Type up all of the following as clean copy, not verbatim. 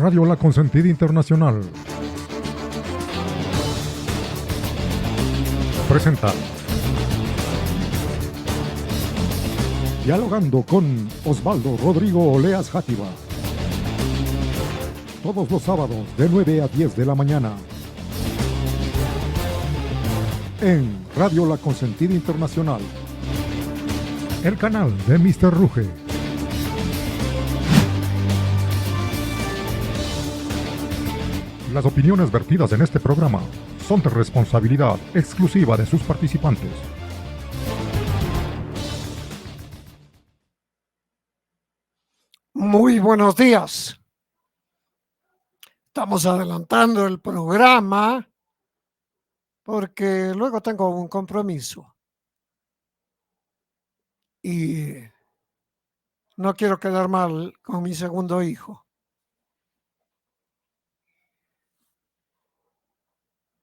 Radio La Consentida Internacional presenta Dialogando con Osvaldo Rodrigo Oleas Játiva. Todos los sábados de 9 a 10 de la mañana. En Radio La Consentida Internacional. El canal de Mr. Ruge. Las opiniones vertidas en este programa son de responsabilidad exclusiva de sus participantes. Muy buenos días. Estamos adelantando el programa porque luego tengo un compromiso y no quiero quedar mal con mi segundo hijo.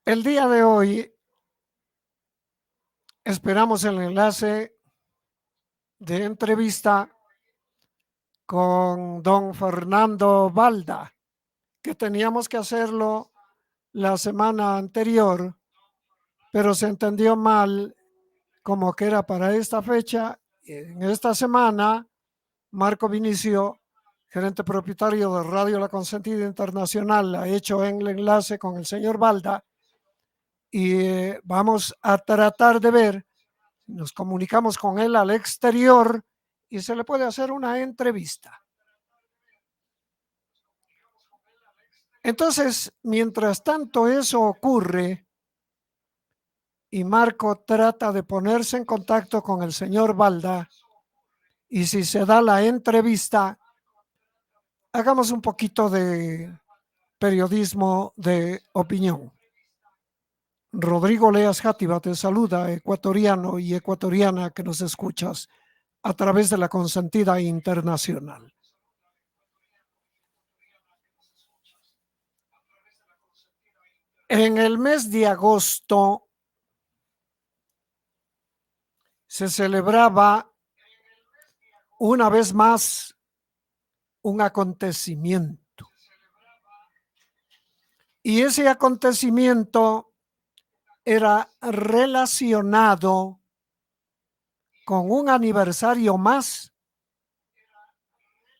El día de hoy esperamos el enlace de entrevista con don Fernando Balda, que teníamos que hacerlo la semana anterior, pero se entendió mal como que era para esta fecha. En esta semana, Marco Vinicio, gerente propietario de Radio La Consentida Internacional, ha hecho el enlace con el señor Balda y vamos a tratar de ver, nos comunicamos con él al exterior y se le puede hacer una entrevista. Entonces, mientras tanto eso ocurre y Marco trata de ponerse en contacto con el señor Balda, y si se da la entrevista, hagamos un poquito de periodismo de opinión. Rodrigo Oleas Játiva te saluda, ecuatoriano y ecuatoriana que nos escuchas a través de La Consentida Internacional. En el mes de agosto se celebraba una vez más un acontecimiento. Y ese acontecimiento era relacionado con un aniversario más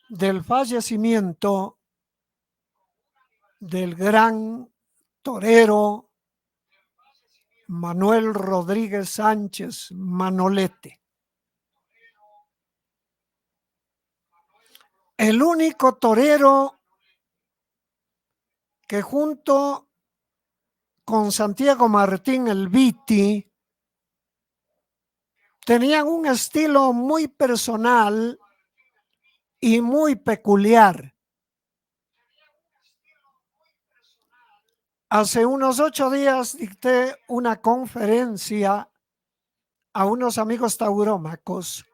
del fallecimiento del gran torero Manuel Rodríguez Sánchez Manolete. El único torero que junto con Santiago Martín el Viti tenían un estilo muy personal y muy peculiar. Hace unos 8 días dicté una conferencia a unos amigos taurómacos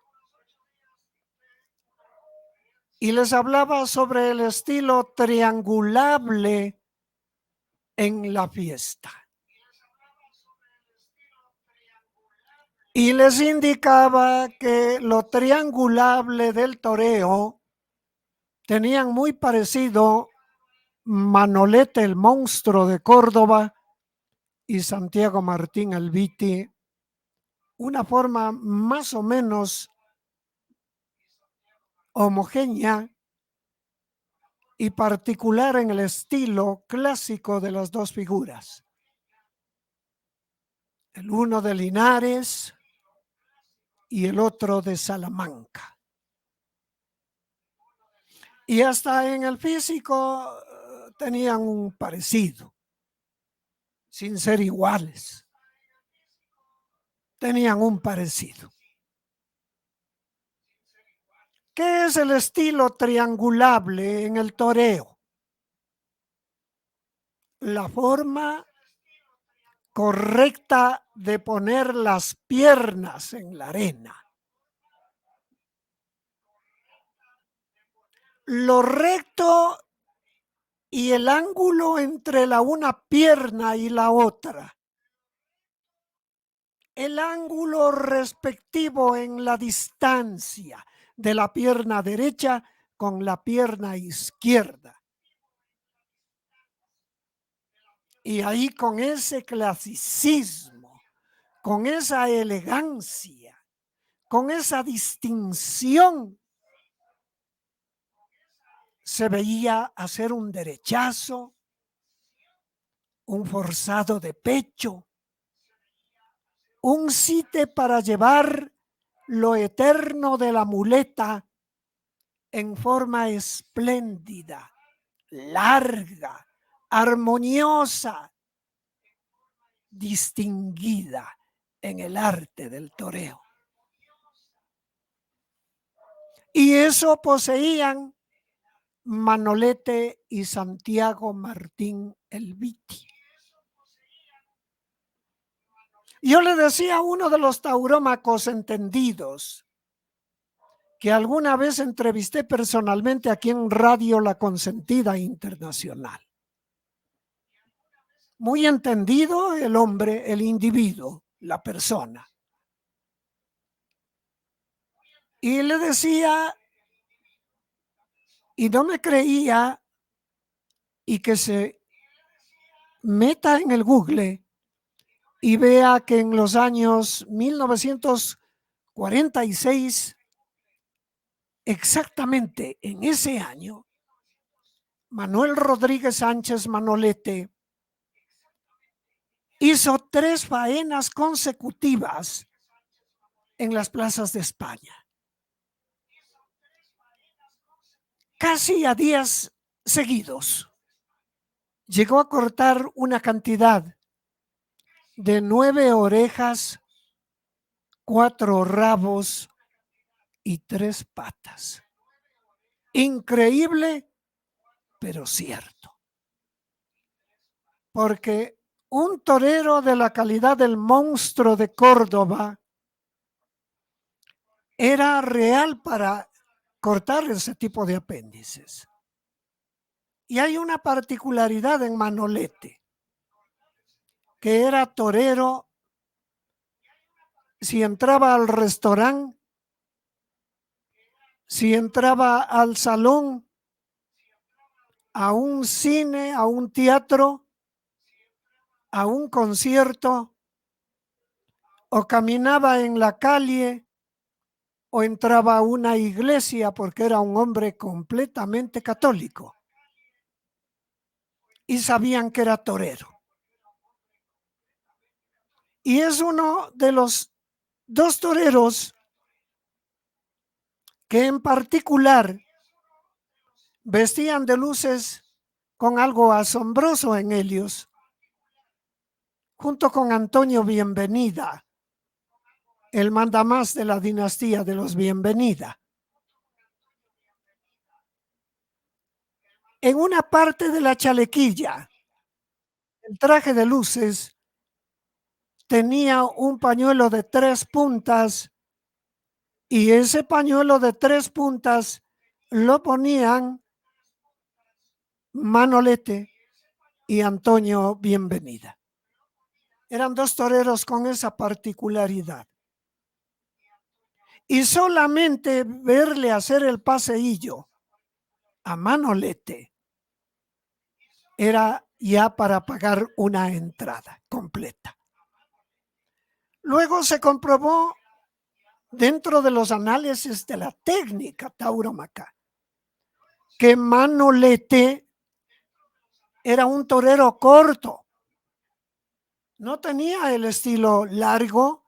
y les hablaba sobre el estilo triangulable en la fiesta. Y les indicaba que lo triangulable del toreo tenían muy parecido Manolete el Monstruo de Córdoba y Santiago Martín el Viti, una forma más o menos homogénea y particular en el estilo clásico de las dos figuras. El uno de Linares y el otro de Salamanca. Y hasta en el físico tenían un parecido, sin ser iguales. Tenían un parecido. ¿Qué es el estilo triangulable en el toreo? La forma correcta de poner las piernas en la arena. Lo recto y el ángulo entre la una pierna y la otra. El ángulo respectivo en la distancia de la pierna derecha con la pierna izquierda. Y ahí con ese clasicismo, con esa elegancia, con esa distinción, se veía hacer un derechazo, un forzado de pecho, un cite para llevar lo eterno de la muleta en forma espléndida, larga, armoniosa, distinguida en el arte del toreo. Y eso poseían Manolete y Santiago Martín Elviti. Yo le decía a uno de los taurómacos entendidos que alguna vez entrevisté personalmente aquí en Radio La Consentida Internacional. Muy entendido el hombre, el individuo, la persona. Y le decía, y no me creía, y que se meta en el Google y vea que en los años 1946, exactamente en ese año, Manuel Rodríguez Sánchez Manolete hizo 3 faenas consecutivas en las plazas de España. Casi a días seguidos. Llegó a cortar una cantidad de 9 orejas, 4 rabos y 3 patas. Increíble, pero cierto. Porque un torero de la calidad del Monstruo de Córdoba era real para cortar ese tipo de apéndices. Y hay una particularidad en Manolete, que era torero. Si entraba al restaurante, si entraba al salón, a un cine, a un teatro, a un concierto, o caminaba en la calle, o entraba a una iglesia, porque era un hombre completamente católico, y sabían que era torero. Y es uno de los 2 toreros que en particular vestían de luces con algo asombroso en ellos, junto con Antonio Bienvenida, el mandamás de la dinastía de los Bienvenida. En una parte de la chalequilla, el traje de luces tenía un pañuelo de 3 puntas, y ese pañuelo de 3 puntas lo ponían Manolete y Antonio Bienvenida. Eran 2 toreros con esa particularidad. Y solamente verle hacer el paseillo a Manolete era ya para pagar una entrada completa. Luego se comprobó dentro de los análisis de la técnica taurómaca que Manolete era un torero corto. No tenía el estilo largo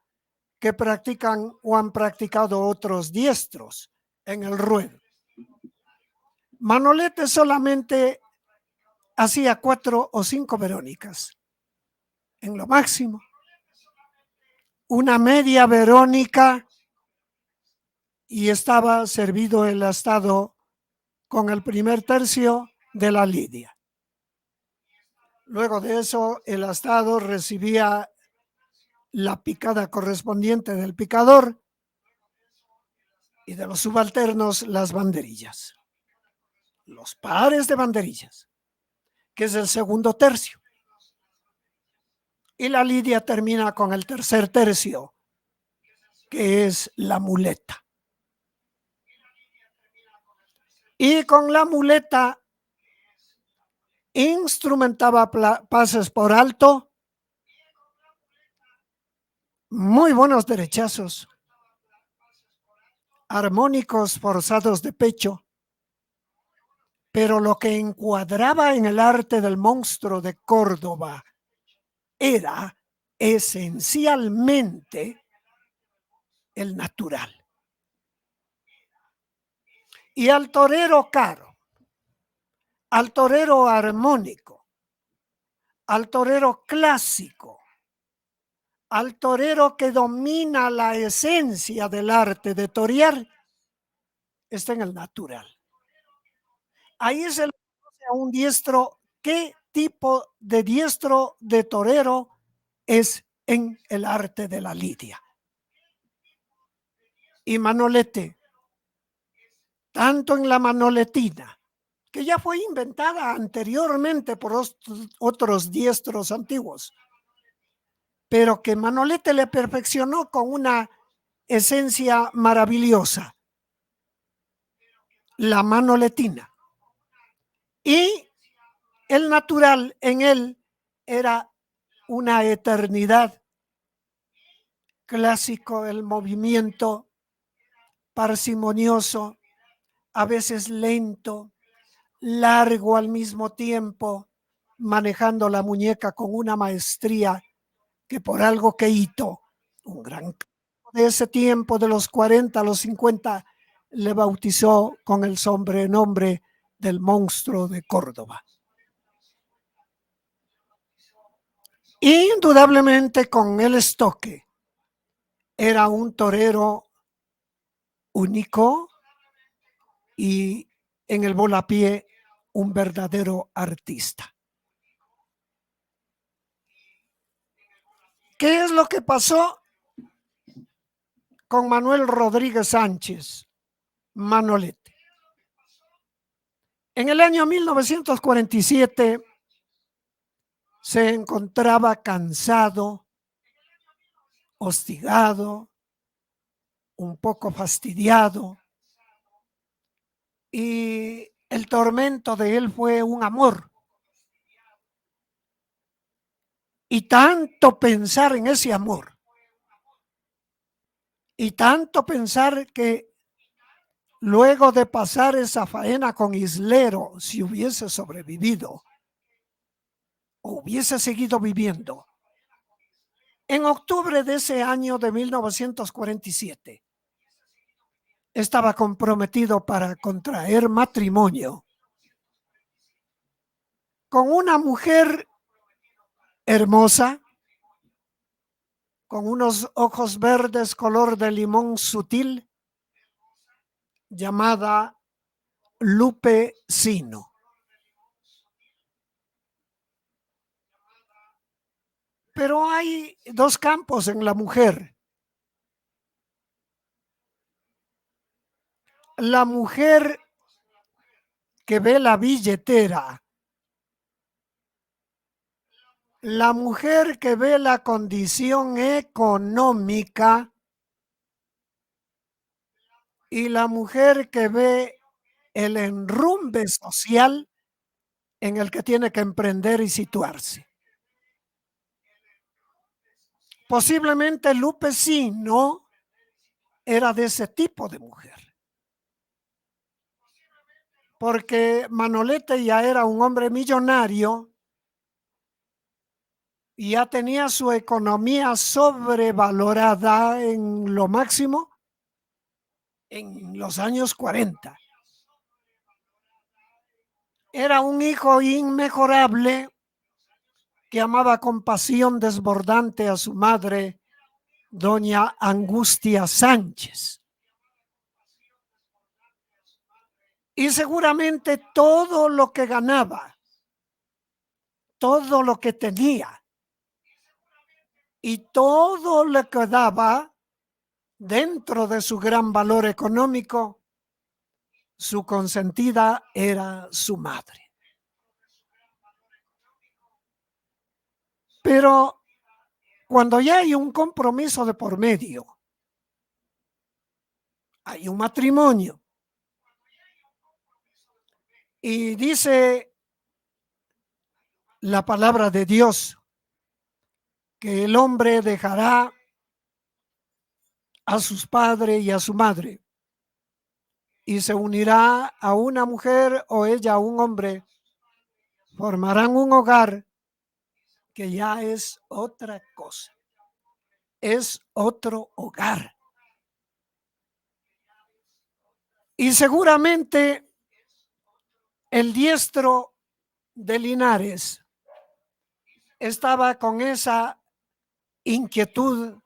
que practican o han practicado otros diestros en el ruedo. Manolete solamente hacía 4 o 5 verónicas en lo máximo. Una media verónica y estaba servido el astado con el primer tercio de la lidia. Luego de eso, el astado recibía la picada correspondiente del picador y de los subalternos las banderillas, los pares de banderillas, que es el segundo tercio. Y la lidia termina con el tercer tercio, que es la muleta. Y con la muleta instrumentaba pases por alto, muy buenos derechazos, armónicos forzados de pecho, pero lo que encuadraba en el arte del monstruo de Córdoba era esencialmente el natural. Y al torero caro, al torero armónico, al torero clásico, al torero que domina la esencia del arte de torear, está en el natural. Ahí se le conoce a un diestro qué tipo de diestro de torero es en el arte de la lidia. Y Manolete, tanto en la manoletina, que ya fue inventada anteriormente por otros diestros antiguos, pero que Manolete le perfeccionó con una esencia maravillosa, la manoletina. Y el natural en él era una eternidad, clásico, el movimiento parsimonioso, a veces lento, largo al mismo tiempo, manejando la muñeca con una maestría que por algo que Ito, un gran de ese tiempo, de los 40 a los 50, le bautizó con el sobrenombre del monstruo de Córdoba. Indudablemente con el estoque era un torero único y en el volapié un verdadero artista. ¿Qué es lo que pasó con Manuel Rodríguez Sánchez, Manolete? En el año 1947 se encontraba cansado, hostigado, un poco fastidiado, y el tormento de él fue un amor. Y tanto pensar en ese amor, y tanto pensar que luego de pasar esa faena con Islero, si hubiese sobrevivido o hubiese seguido viviendo, en octubre de ese año de 1947, estaba comprometido para contraer matrimonio con una mujer hermosa, con unos ojos verdes color de limón sutil, llamada Lupe Sino. Pero hay dos campos en la mujer. La mujer que ve la billetera, la mujer que ve la condición económica y la mujer que ve el enrumbe social en el que tiene que emprender y situarse. Posiblemente Lupe Sino era de ese tipo de mujer, porque Manolete ya era un hombre millonario y ya tenía su economía sobrevalorada en lo máximo en los años 40. Era un hijo inmejorable que amaba con pasión desbordante a su madre, doña Angustia Sánchez. Y seguramente todo lo que ganaba, todo lo que tenía y todo lo que daba dentro de su gran valor económico, su consentida era su madre. Pero cuando ya hay un compromiso de por medio, hay un matrimonio, y dice la palabra de Dios, que el hombre dejará a sus padres y a su madre y se unirá a una mujer o ella a un hombre, formarán un hogar que ya es otra cosa, es otro hogar. Y seguramente el diestro de Linares estaba con esa inquietud,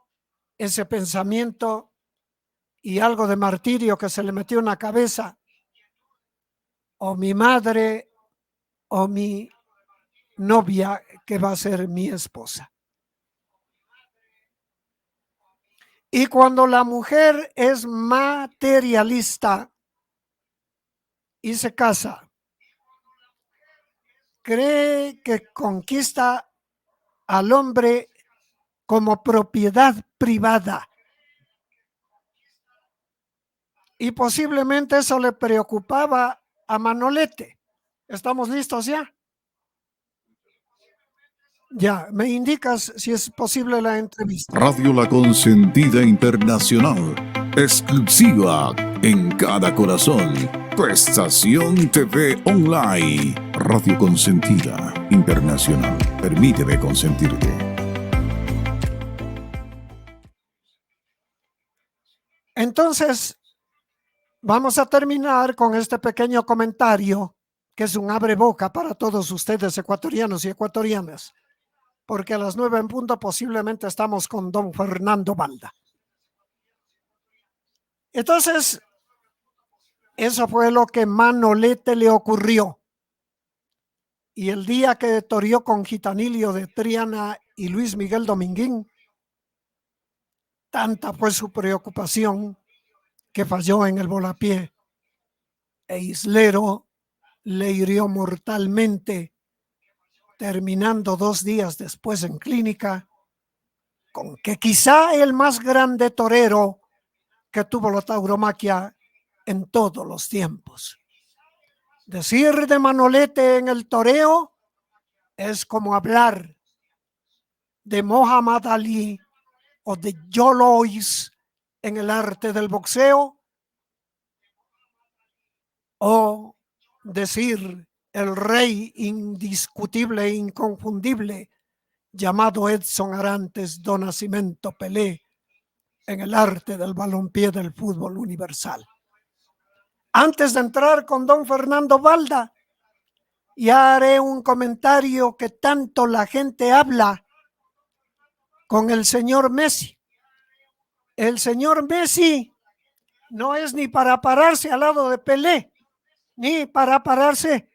ese pensamiento y algo de martirio que se le metió en la cabeza. O mi madre o mi novia que va a ser mi esposa. Y cuando la mujer es materialista y se casa, cree que conquista al hombre como propiedad privada. Y posiblemente eso le preocupaba a Manolete. ¿Estamos listos ya? Ya, me indicas si es posible la entrevista. Radio La Consentida Internacional, exclusiva en cada corazón. Tu estación TV online. Radio Consentida Internacional. Permíteme consentirte. Entonces, vamos a terminar con este pequeño comentario que es un abre boca para todos ustedes ecuatorianos y ecuatorianas, porque a las 9 en punto posiblemente estamos con don Fernando Balda. Entonces, eso fue lo que Manolete le ocurrió. Y el día que toreó con Gitanilio de Triana y Luis Miguel Dominguín, tanta fue su preocupación que falló en el volapié e Islero le hirió mortalmente, terminando 2 días después en clínica, con que quizá el más grande torero que tuvo la tauromaquia en todos los tiempos. Decir de Manolete en el toreo es como hablar de Muhammad Ali o de Joe Louis en el arte del boxeo, o decir el rey indiscutible e inconfundible llamado Edson Arantes do Nascimento Pelé en el arte del balompié del fútbol universal. Antes de entrar con don Fernando Balda, ya haré un comentario que tanto la gente habla con el señor Messi. El señor Messi no es ni para pararse al lado de Pelé, ni para pararse.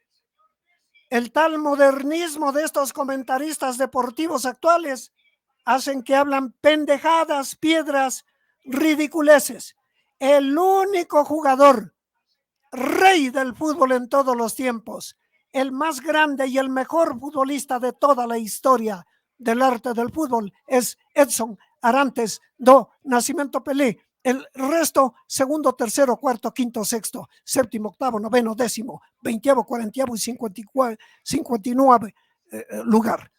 El tal modernismo de estos comentaristas deportivos actuales hacen que hablan pendejadas, piedras, ridiculeces. El único jugador, rey del fútbol en todos los tiempos, el más grande y el mejor futbolista de toda la historia del arte del fútbol es Edson Arantes do Nascimento Pelé. El resto, segundo, tercero, cuarto, quinto, sexto, séptimo, octavo, noveno, décimo, veintiavo, cuarentiavo y 59 lugar.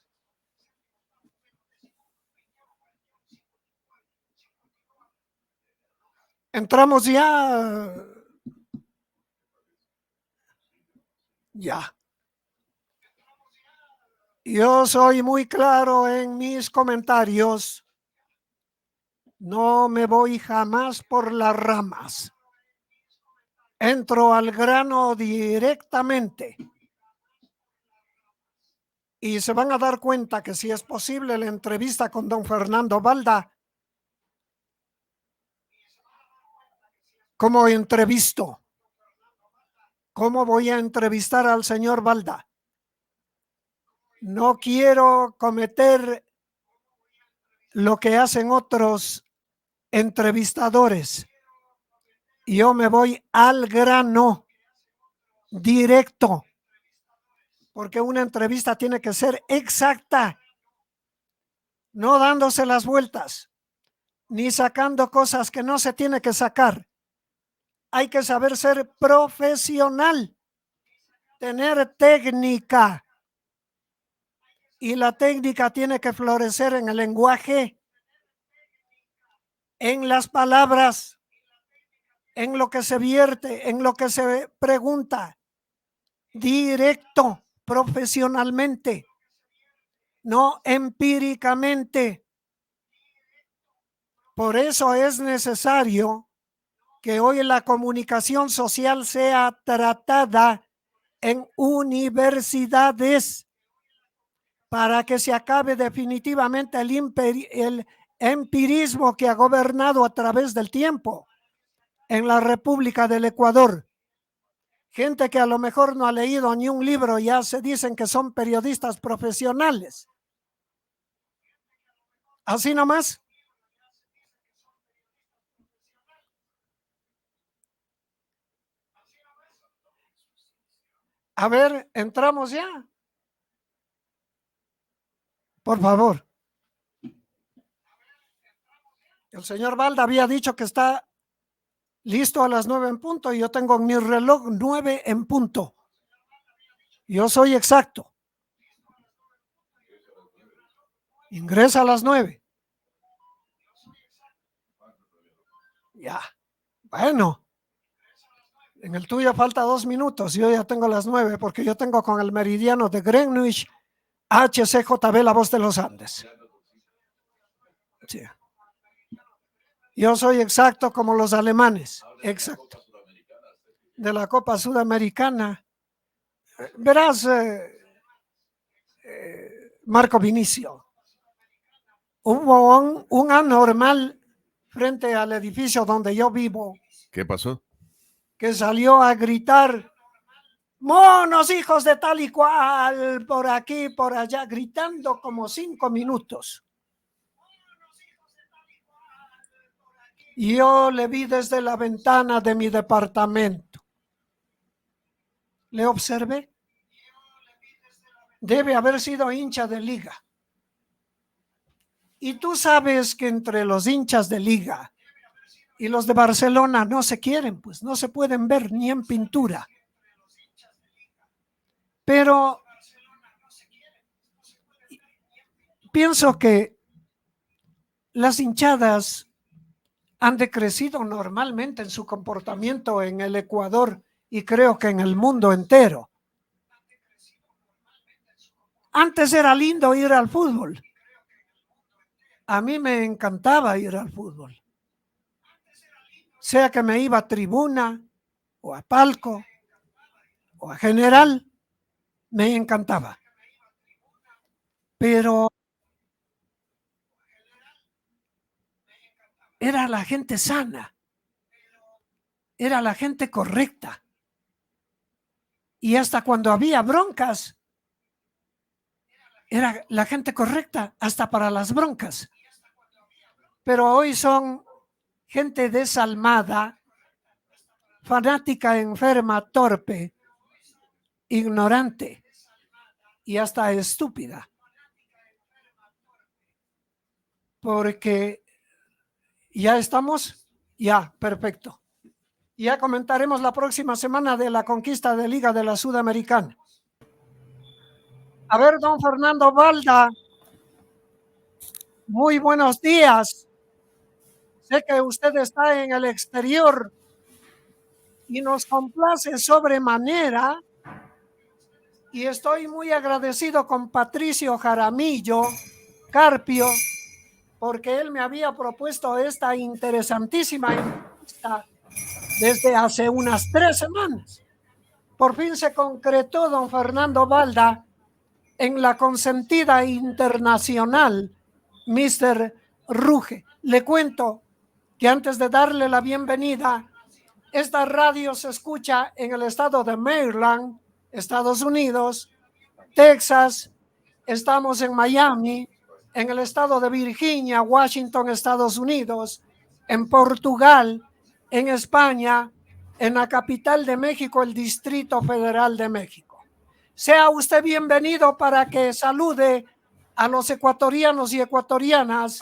Entramos ya. Ya. Yo soy muy claro en mis comentarios. No me voy jamás por las ramas. Entro al grano directamente. Y se van a dar cuenta que si es posible la entrevista con don Fernando Balda, ¿cómo entrevisto? ¿Cómo voy a entrevistar al señor Balda? No quiero cometer lo que hacen otros entrevistadores. Yo me voy al grano, directo, porque una entrevista tiene que ser exacta, no dándose las vueltas, ni sacando cosas que no se tiene que sacar. Hay que saber ser profesional, tener técnica. y la técnica tiene que florecer en el lenguaje, en las palabras, en lo que se vierte, en lo que se pregunta, directo, profesionalmente, no empíricamente. Por eso es necesario que hoy la comunicación social sea tratada en universidades para que se acabe definitivamente el empirismo que ha gobernado a través del tiempo en la República del Ecuador. Gente que a lo mejor no ha leído ni un libro ya se dicen que son periodistas profesionales. Así nomás. A ver, entramos ya. Por favor. El señor Balda había dicho que está listo a las 9 en punto y yo tengo en mi reloj 9 en punto. Yo soy exacto. Ingresa a las 9. Ya. Bueno. En el tuyo falta 2 minutos. Yo ya tengo las 9 porque yo tengo con el meridiano de Greenwich HCJB, la voz de los Andes. Sí. Yo soy exacto como los alemanes. Exacto. De la Copa Sudamericana. Verás, Marco Vinicio, hubo un anormal frente al edificio donde yo vivo. ¿Qué pasó? Que salió a gritar: monos, hijos de tal y cual, por aquí, por allá, gritando como 5 minutos. Y yo le vi desde la ventana de mi departamento. Le observé. Debe haber sido hincha de Liga. Y tú sabes que entre los hinchas de Liga y los de Barcelona no se quieren, pues no se pueden ver ni en pintura. Pero pienso que las hinchadas han decrecido normalmente en su comportamiento en el Ecuador y creo que en el mundo entero. Antes era lindo ir al fútbol. A mí me encantaba ir al fútbol. Sea que me iba a tribuna o a palco o a general, me encantaba. Pero era la gente sana, era la gente correcta. Y hasta cuando había broncas, era la gente correcta hasta para las broncas. Pero hoy son gente desalmada, fanática, enferma, torpe, ignorante y hasta estúpida. Porque ya estamos, ya, perfecto. Ya comentaremos la próxima semana de la conquista de Liga de la Sudamericana. A ver, don Fernando Balda, muy buenos días. Sé que usted está en el exterior y nos complace sobremanera y estoy muy agradecido con Patricio Jaramillo Carpio porque él me había propuesto esta interesantísima entrevista desde hace unas 3 semanas. Por fin se concretó, don Fernando Balda, en la consentida internacional Mr. Ruge. Le cuento que antes de darle la bienvenida, esta radio se escucha en el estado de Maryland, Estados Unidos, Texas, estamos en Miami, en el estado de Virginia, Washington, Estados Unidos, en Portugal, en España, en la capital de México, el Distrito Federal de México. Sea usted bienvenido para que salude a los ecuatorianos y ecuatorianas,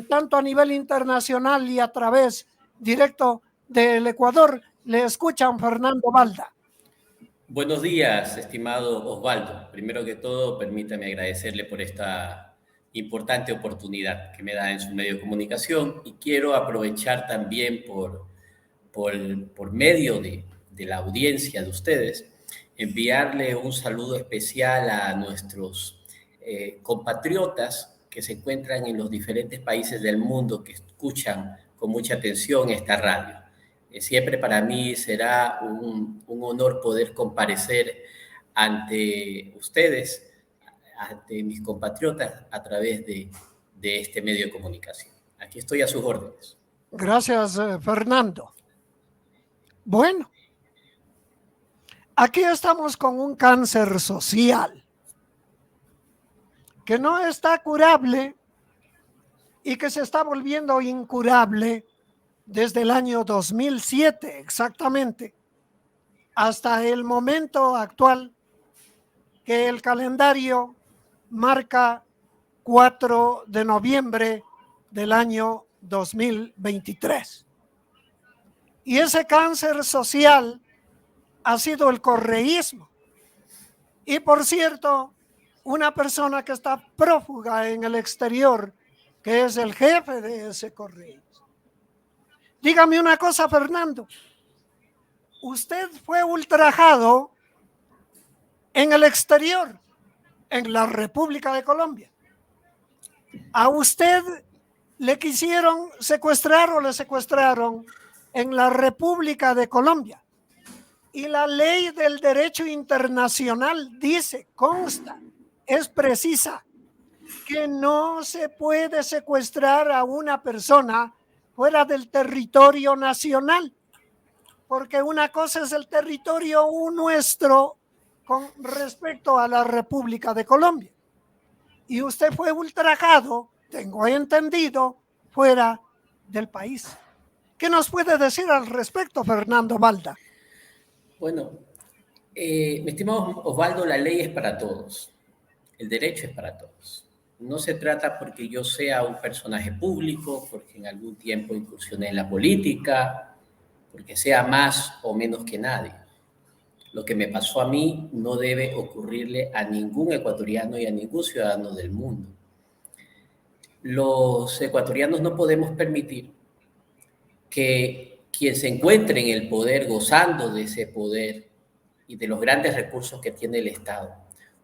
tanto a nivel internacional y a través directo del Ecuador. Le escuchan Fernando Balda. Buenos días, estimado Osvaldo. Primero que todo, permítame agradecerle por esta importante oportunidad que me da en su medio de comunicación y quiero aprovechar también por medio de la audiencia de ustedes, enviarle un saludo especial a nuestros compatriotas que se encuentran en los diferentes países del mundo que escuchan con mucha atención esta radio. Siempre para mí será un honor poder comparecer ante ustedes, ante mis compatriotas, a través de este medio de comunicación. Aquí estoy a sus órdenes. Gracias, Fernando. Bueno, aquí estamos con un cáncer social que no está curable y que se está volviendo incurable desde el año 2007 exactamente hasta el momento actual, que el calendario marca 4 de noviembre del año 2023. Y ese cáncer social ha sido el correísmo. Y por cierto, una persona que está prófuga en el exterior, que es el jefe de ese correísmo. Dígame una cosa, Fernando. Usted fue ultrajado en el exterior, en la República de Colombia. A usted le quisieron secuestrar o le secuestraron en la República de Colombia. Y la ley del derecho internacional dice, consta, es precisa, que no se puede secuestrar a una persona fuera del territorio nacional, porque una cosa es el territorio nuestro con respecto a la República de Colombia. Y usted fue ultrajado, tengo entendido, fuera del país. ¿Qué nos puede decir al respecto, Fernando Balda? Bueno, mi estimado Osvaldo, la ley es para todos, el derecho es para todos. No se trata porque yo sea un personaje público, porque en algún tiempo incursioné en la política, porque sea más o menos que nadie. Lo que me pasó a mí no debe ocurrirle a ningún ecuatoriano y a ningún ciudadano del mundo. Los ecuatorianos no podemos permitir que quien se encuentre en el poder, gozando de ese poder y de los grandes recursos que tiene el Estado,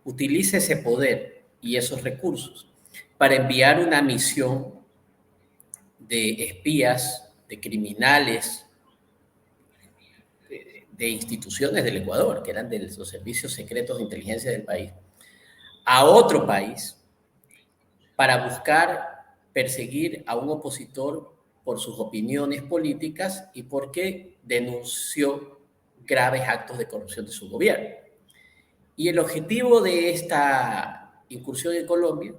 utilice ese poder y esos recursos para enviar una misión de espías, de criminales, de instituciones del Ecuador, que eran de los servicios secretos de inteligencia del país, a otro país para buscar perseguir a un opositor por sus opiniones políticas y porque denunció graves actos de corrupción de su gobierno. Y el objetivo de esta incursión en Colombia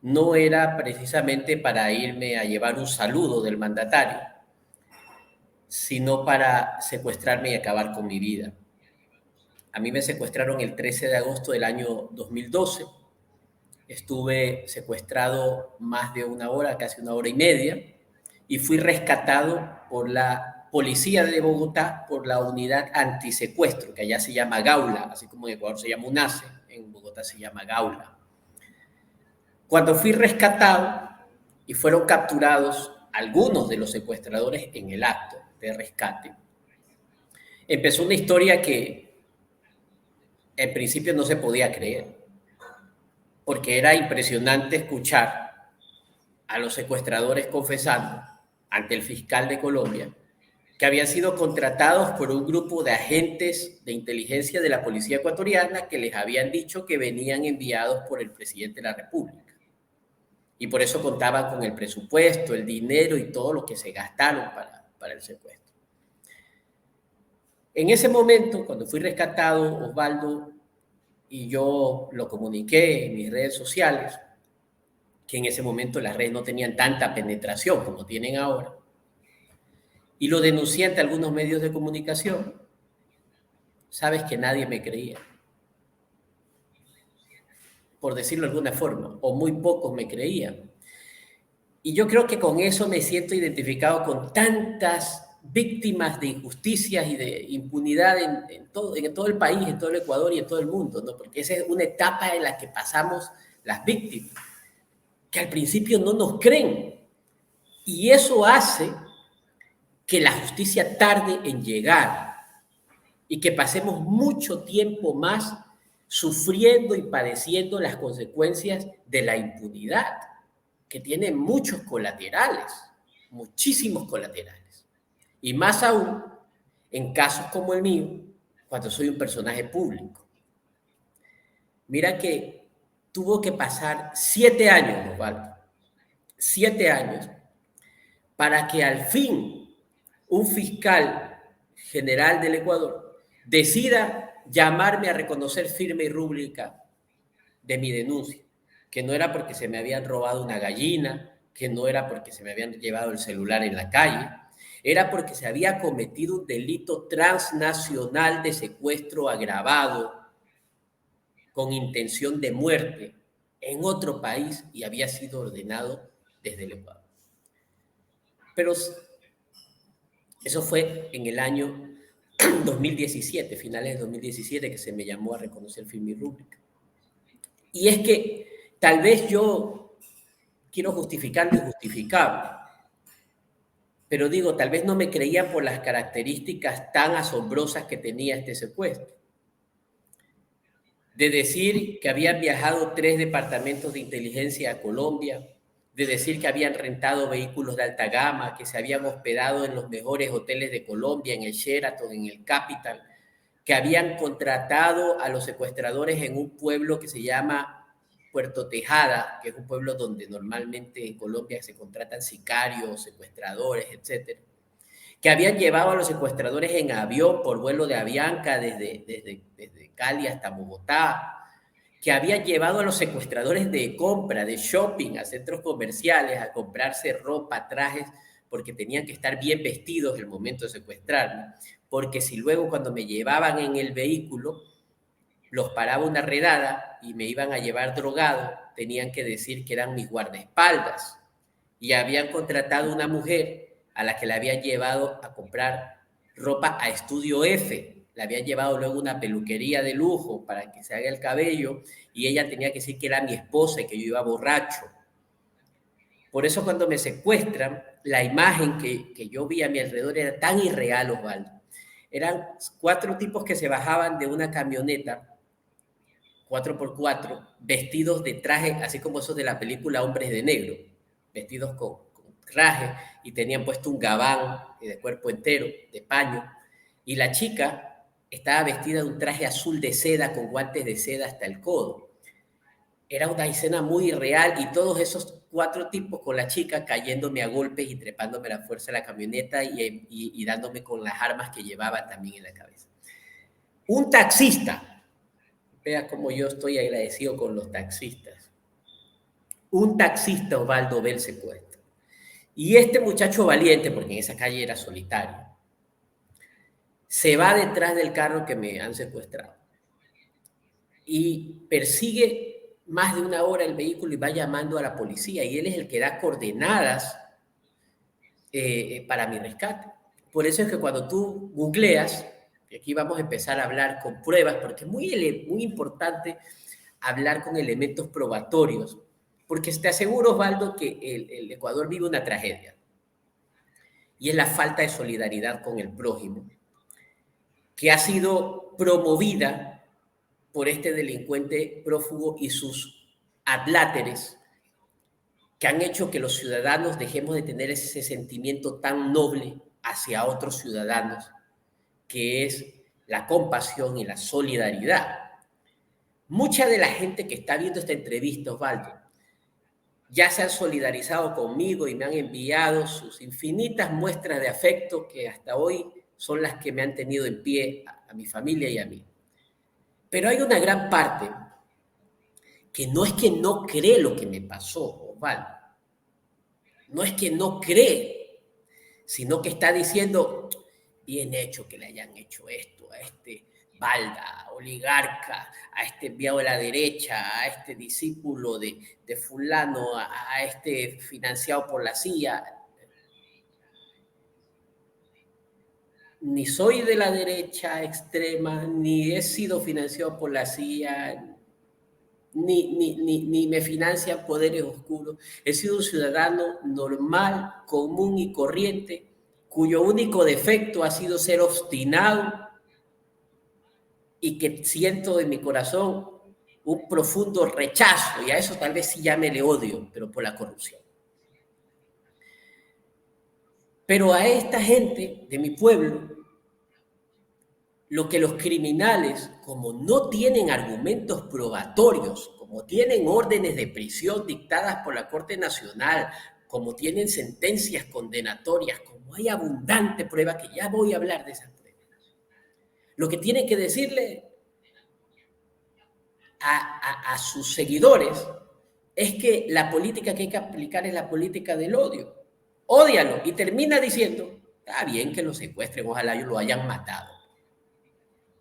no era precisamente para irme a llevar un saludo del mandatario, sino para secuestrarme y acabar con mi vida. A mí me secuestraron el 13 de agosto del año 2012. Estuve secuestrado más de una hora, casi una hora y media, y fui rescatado por la policía de Bogotá, por la unidad antisecuestro, que allá se llama Gaula, así como en Ecuador se llama UNACE, en Bogotá se llama Gaula. Cuando fui rescatado y fueron capturados algunos de los secuestradores en el acto de rescate, empezó una historia que en principio no se podía creer, porque era impresionante escuchar a los secuestradores confesando ante el fiscal de Colombia que habían sido contratados por un grupo de agentes de inteligencia de la policía ecuatoriana que les habían dicho que venían enviados por el presidente de la República. Y por eso contaban con el presupuesto, el dinero y todo lo que se gastaron para el secuestro. En ese momento, cuando fui rescatado, Osvaldo, y yo lo comuniqué en mis redes sociales, que en ese momento las redes no tenían tanta penetración como tienen ahora, y lo denuncié ante algunos medios de comunicación, sabes que nadie me creía, por decirlo de alguna forma, o muy pocos me creían. Y yo creo que con eso me siento identificado con tantas víctimas de injusticias y de impunidad en todo el país, en todo el Ecuador y en todo el mundo, ¿no? Porque esa es una etapa en la que pasamos las víctimas, que al principio no nos creen. Y eso hace que la justicia tarde en llegar y que pasemos mucho tiempo más sufriendo y padeciendo las consecuencias de la impunidad, que tiene muchos colaterales, muchísimos colaterales. Y más aún en casos como el mío, cuando soy un personaje público. Mira que tuvo que pasar 7 años, Osvaldo, 7 años, para que al fin un fiscal general del Ecuador decida llamarme a reconocer firme y rúbrica de mi denuncia, que no era porque se me habían robado una gallina, que no era porque se me habían llevado el celular en la calle, era porque se había cometido un delito transnacional de secuestro agravado con intención de muerte en otro país y había sido ordenado desde el Ecuador. Pero eso fue en el año 2017, finales de 2017, que se me llamó a reconocer firme y rúbrica. Y es que tal vez yo quiero justificar lo injustificable, pero digo, tal vez no me creían por las características tan asombrosas que tenía este secuestro. De decir que habían viajado 3 departamentos de inteligencia a Colombia, de decir que habían rentado vehículos de alta gama, que se habían hospedado en los mejores hoteles de Colombia, en el Sheraton, en el Capital, que habían contratado a los secuestradores en un pueblo que se llama Puerto Tejada, que es un pueblo donde normalmente en Colombia se contratan sicarios, secuestradores, etcétera, que habían llevado a los secuestradores en avión por vuelo de Avianca desde Cali hasta Bogotá, que habían llevado a los secuestradores de compra, de shopping, a centros comerciales, a comprarse ropa, trajes, porque tenían que estar bien vestidos en el momento de secuestrarme, porque si luego cuando me llevaban en el vehículo los paraba una redada y me iban a llevar drogado, tenían que decir que eran mis guardaespaldas y habían contratado una mujer a la que la habían llevado a comprar ropa a Estudio F, la habían llevado luego a una peluquería de lujo para que se haga el cabello y ella tenía que decir que era mi esposa y que yo iba borracho. Por eso cuando me secuestran, la imagen que yo vi a mi alrededor era tan irreal, Osvaldo. Eran 4 tipos que se bajaban de una camioneta 4x4, vestidos de traje, así como esos de la película Hombres de Negro, vestidos con traje y tenían puesto un gabán de cuerpo entero, de paño, y la chica estaba vestida de un traje azul de seda con guantes de seda hasta el codo. Era una escena muy irreal y todos esos 4 tipos con la chica cayéndome a golpes y trepándome a la fuerza de la camioneta y dándome con las armas que llevaba también en la cabeza. Un taxista, vea cómo yo estoy agradecido con los taxistas. Un taxista, Osvaldo, ve el secuestro. Y este muchacho valiente, porque en esa calle era solitario, se va detrás del carro que me han secuestrado y persigue más de 1 hora el vehículo y va llamando a la policía y él es el que da coordenadas para mi rescate. Por eso es que cuando tú googleas, y aquí vamos a empezar a hablar con pruebas, porque es muy importante hablar con elementos probatorios, porque te aseguro, Osvaldo, que el Ecuador vive una tragedia, y es la falta de solidaridad con el prójimo, que ha sido promovida por este delincuente prófugo y sus adláteres, que han hecho que los ciudadanos dejemos de tener ese sentimiento tan noble hacia otros ciudadanos, que es la compasión y la solidaridad. Mucha de la gente que está viendo esta entrevista, Osvaldo, ya se han solidarizado conmigo y me han enviado sus infinitas muestras de afecto que hasta hoy son las que me han tenido en pie a mi familia y a mí. Pero hay una gran parte que no es que no cree lo que me pasó, Osvaldo. No es que no cree, sino que está diciendo, bien hecho que le hayan hecho esto a este balda, oligarca, a este enviado de la derecha, a este discípulo de fulano, a este financiado por la CIA. ni soy de la derecha extrema, ni he sido financiado por la CIA, ni me financian poderes oscuros. He sido un ciudadano normal, común y corriente, cuyo único defecto ha sido ser obstinado y que siento en mi corazón un profundo rechazo, y a eso tal vez sí llámele odio, pero por la corrupción. Pero a esta gente de mi pueblo, lo que los criminales, como no tienen argumentos probatorios, como tienen órdenes de prisión dictadas por la Corte Nacional, como tienen sentencias condenatorias, como hay abundante prueba, que ya voy a hablar de esas pruebas, lo que tienen que decirle a sus seguidores es que la política que hay que aplicar es la política del odio. Ódialo, y termina diciendo, está bien que lo secuestren, ojalá ellos lo hayan matado.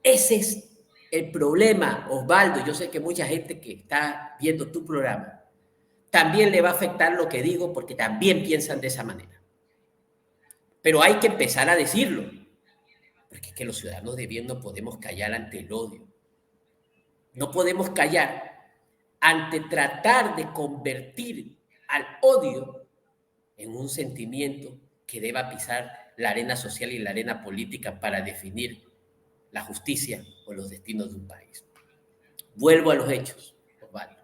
Ese es el problema, Osvaldo. Yo sé que mucha gente que está viendo tu programa también le va a afectar lo que digo, porque también piensan de esa manera. Pero hay que empezar a decirlo, porque es que los ciudadanos de bien no podemos callar ante el odio. No podemos callar ante tratar de convertir al odio en un sentimiento que deba pisar la arena social y la arena política para definir la justicia o los destinos de un país. Vuelvo a los hechos, Osvaldo.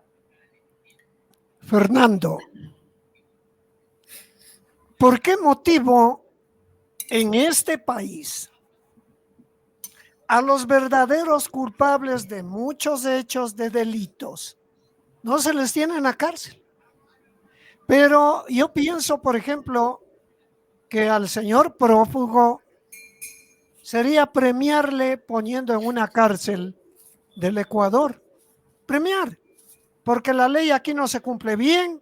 Fernando, ¿por qué motivo en este país a los verdaderos culpables de muchos hechos de delitos no se les tiene en la cárcel? Pero yo pienso, por ejemplo, que al señor prófugo sería premiarle poniendo en una cárcel del Ecuador. Premiar, porque la ley aquí no se cumple bien,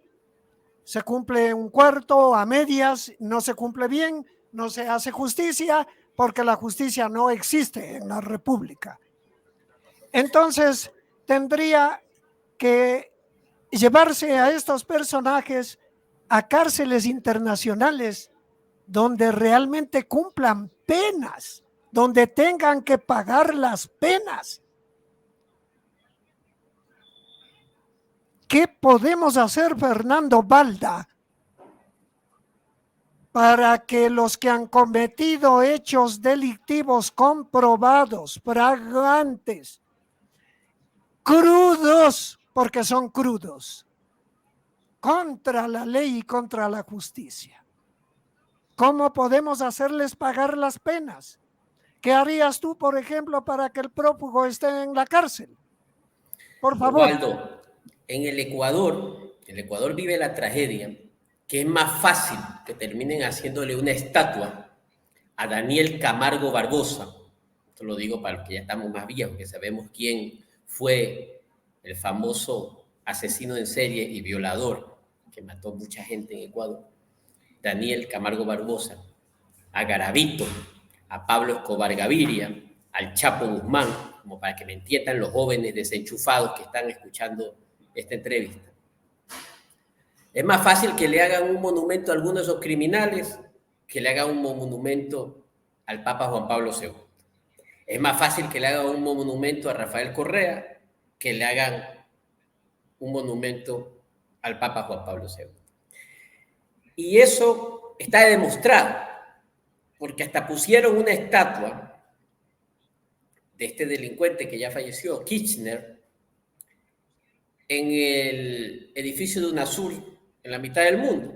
se cumple un cuarto, a medias, no se cumple bien, no se hace justicia, porque la justicia no existe en la República. Entonces, tendría que llevarse a estos personajes a cárceles internacionales donde realmente cumplan penas, donde tengan que pagar las penas. ¿Qué podemos hacer, Fernando Balda, para que los que han cometido hechos delictivos comprobados, flagrantes, crudos, porque son crudos, contra la ley y contra la justicia? ¿Cómo podemos hacerles pagar las penas? ¿Qué harías tú, por ejemplo, para que el prófugo esté en la cárcel? Por favor. Osvaldo, en el Ecuador vive la tragedia, que es más fácil que terminen haciéndole una estatua a Daniel Camargo Barbosa. Esto lo digo para los que ya estamos más viejos, que sabemos quién fue el famoso asesino en serie y violador que mató mucha gente en Ecuador. Daniel Camargo Barbosa, a Garavito, a Pablo Escobar Gaviria, al Chapo Guzmán, como para que me entiendan los jóvenes desenchufados que están escuchando esta entrevista. Es más fácil que le hagan un monumento a algunos de esos criminales que le hagan un monumento al Papa Juan Pablo II. Es más fácil que le hagan un monumento a Rafael Correa que le hagan un monumento al Papa Juan Pablo II. Y eso está demostrado, porque hasta pusieron una estatua de este delincuente que ya falleció, Kirchner, en el edificio de UNASUR, en la mitad del mundo.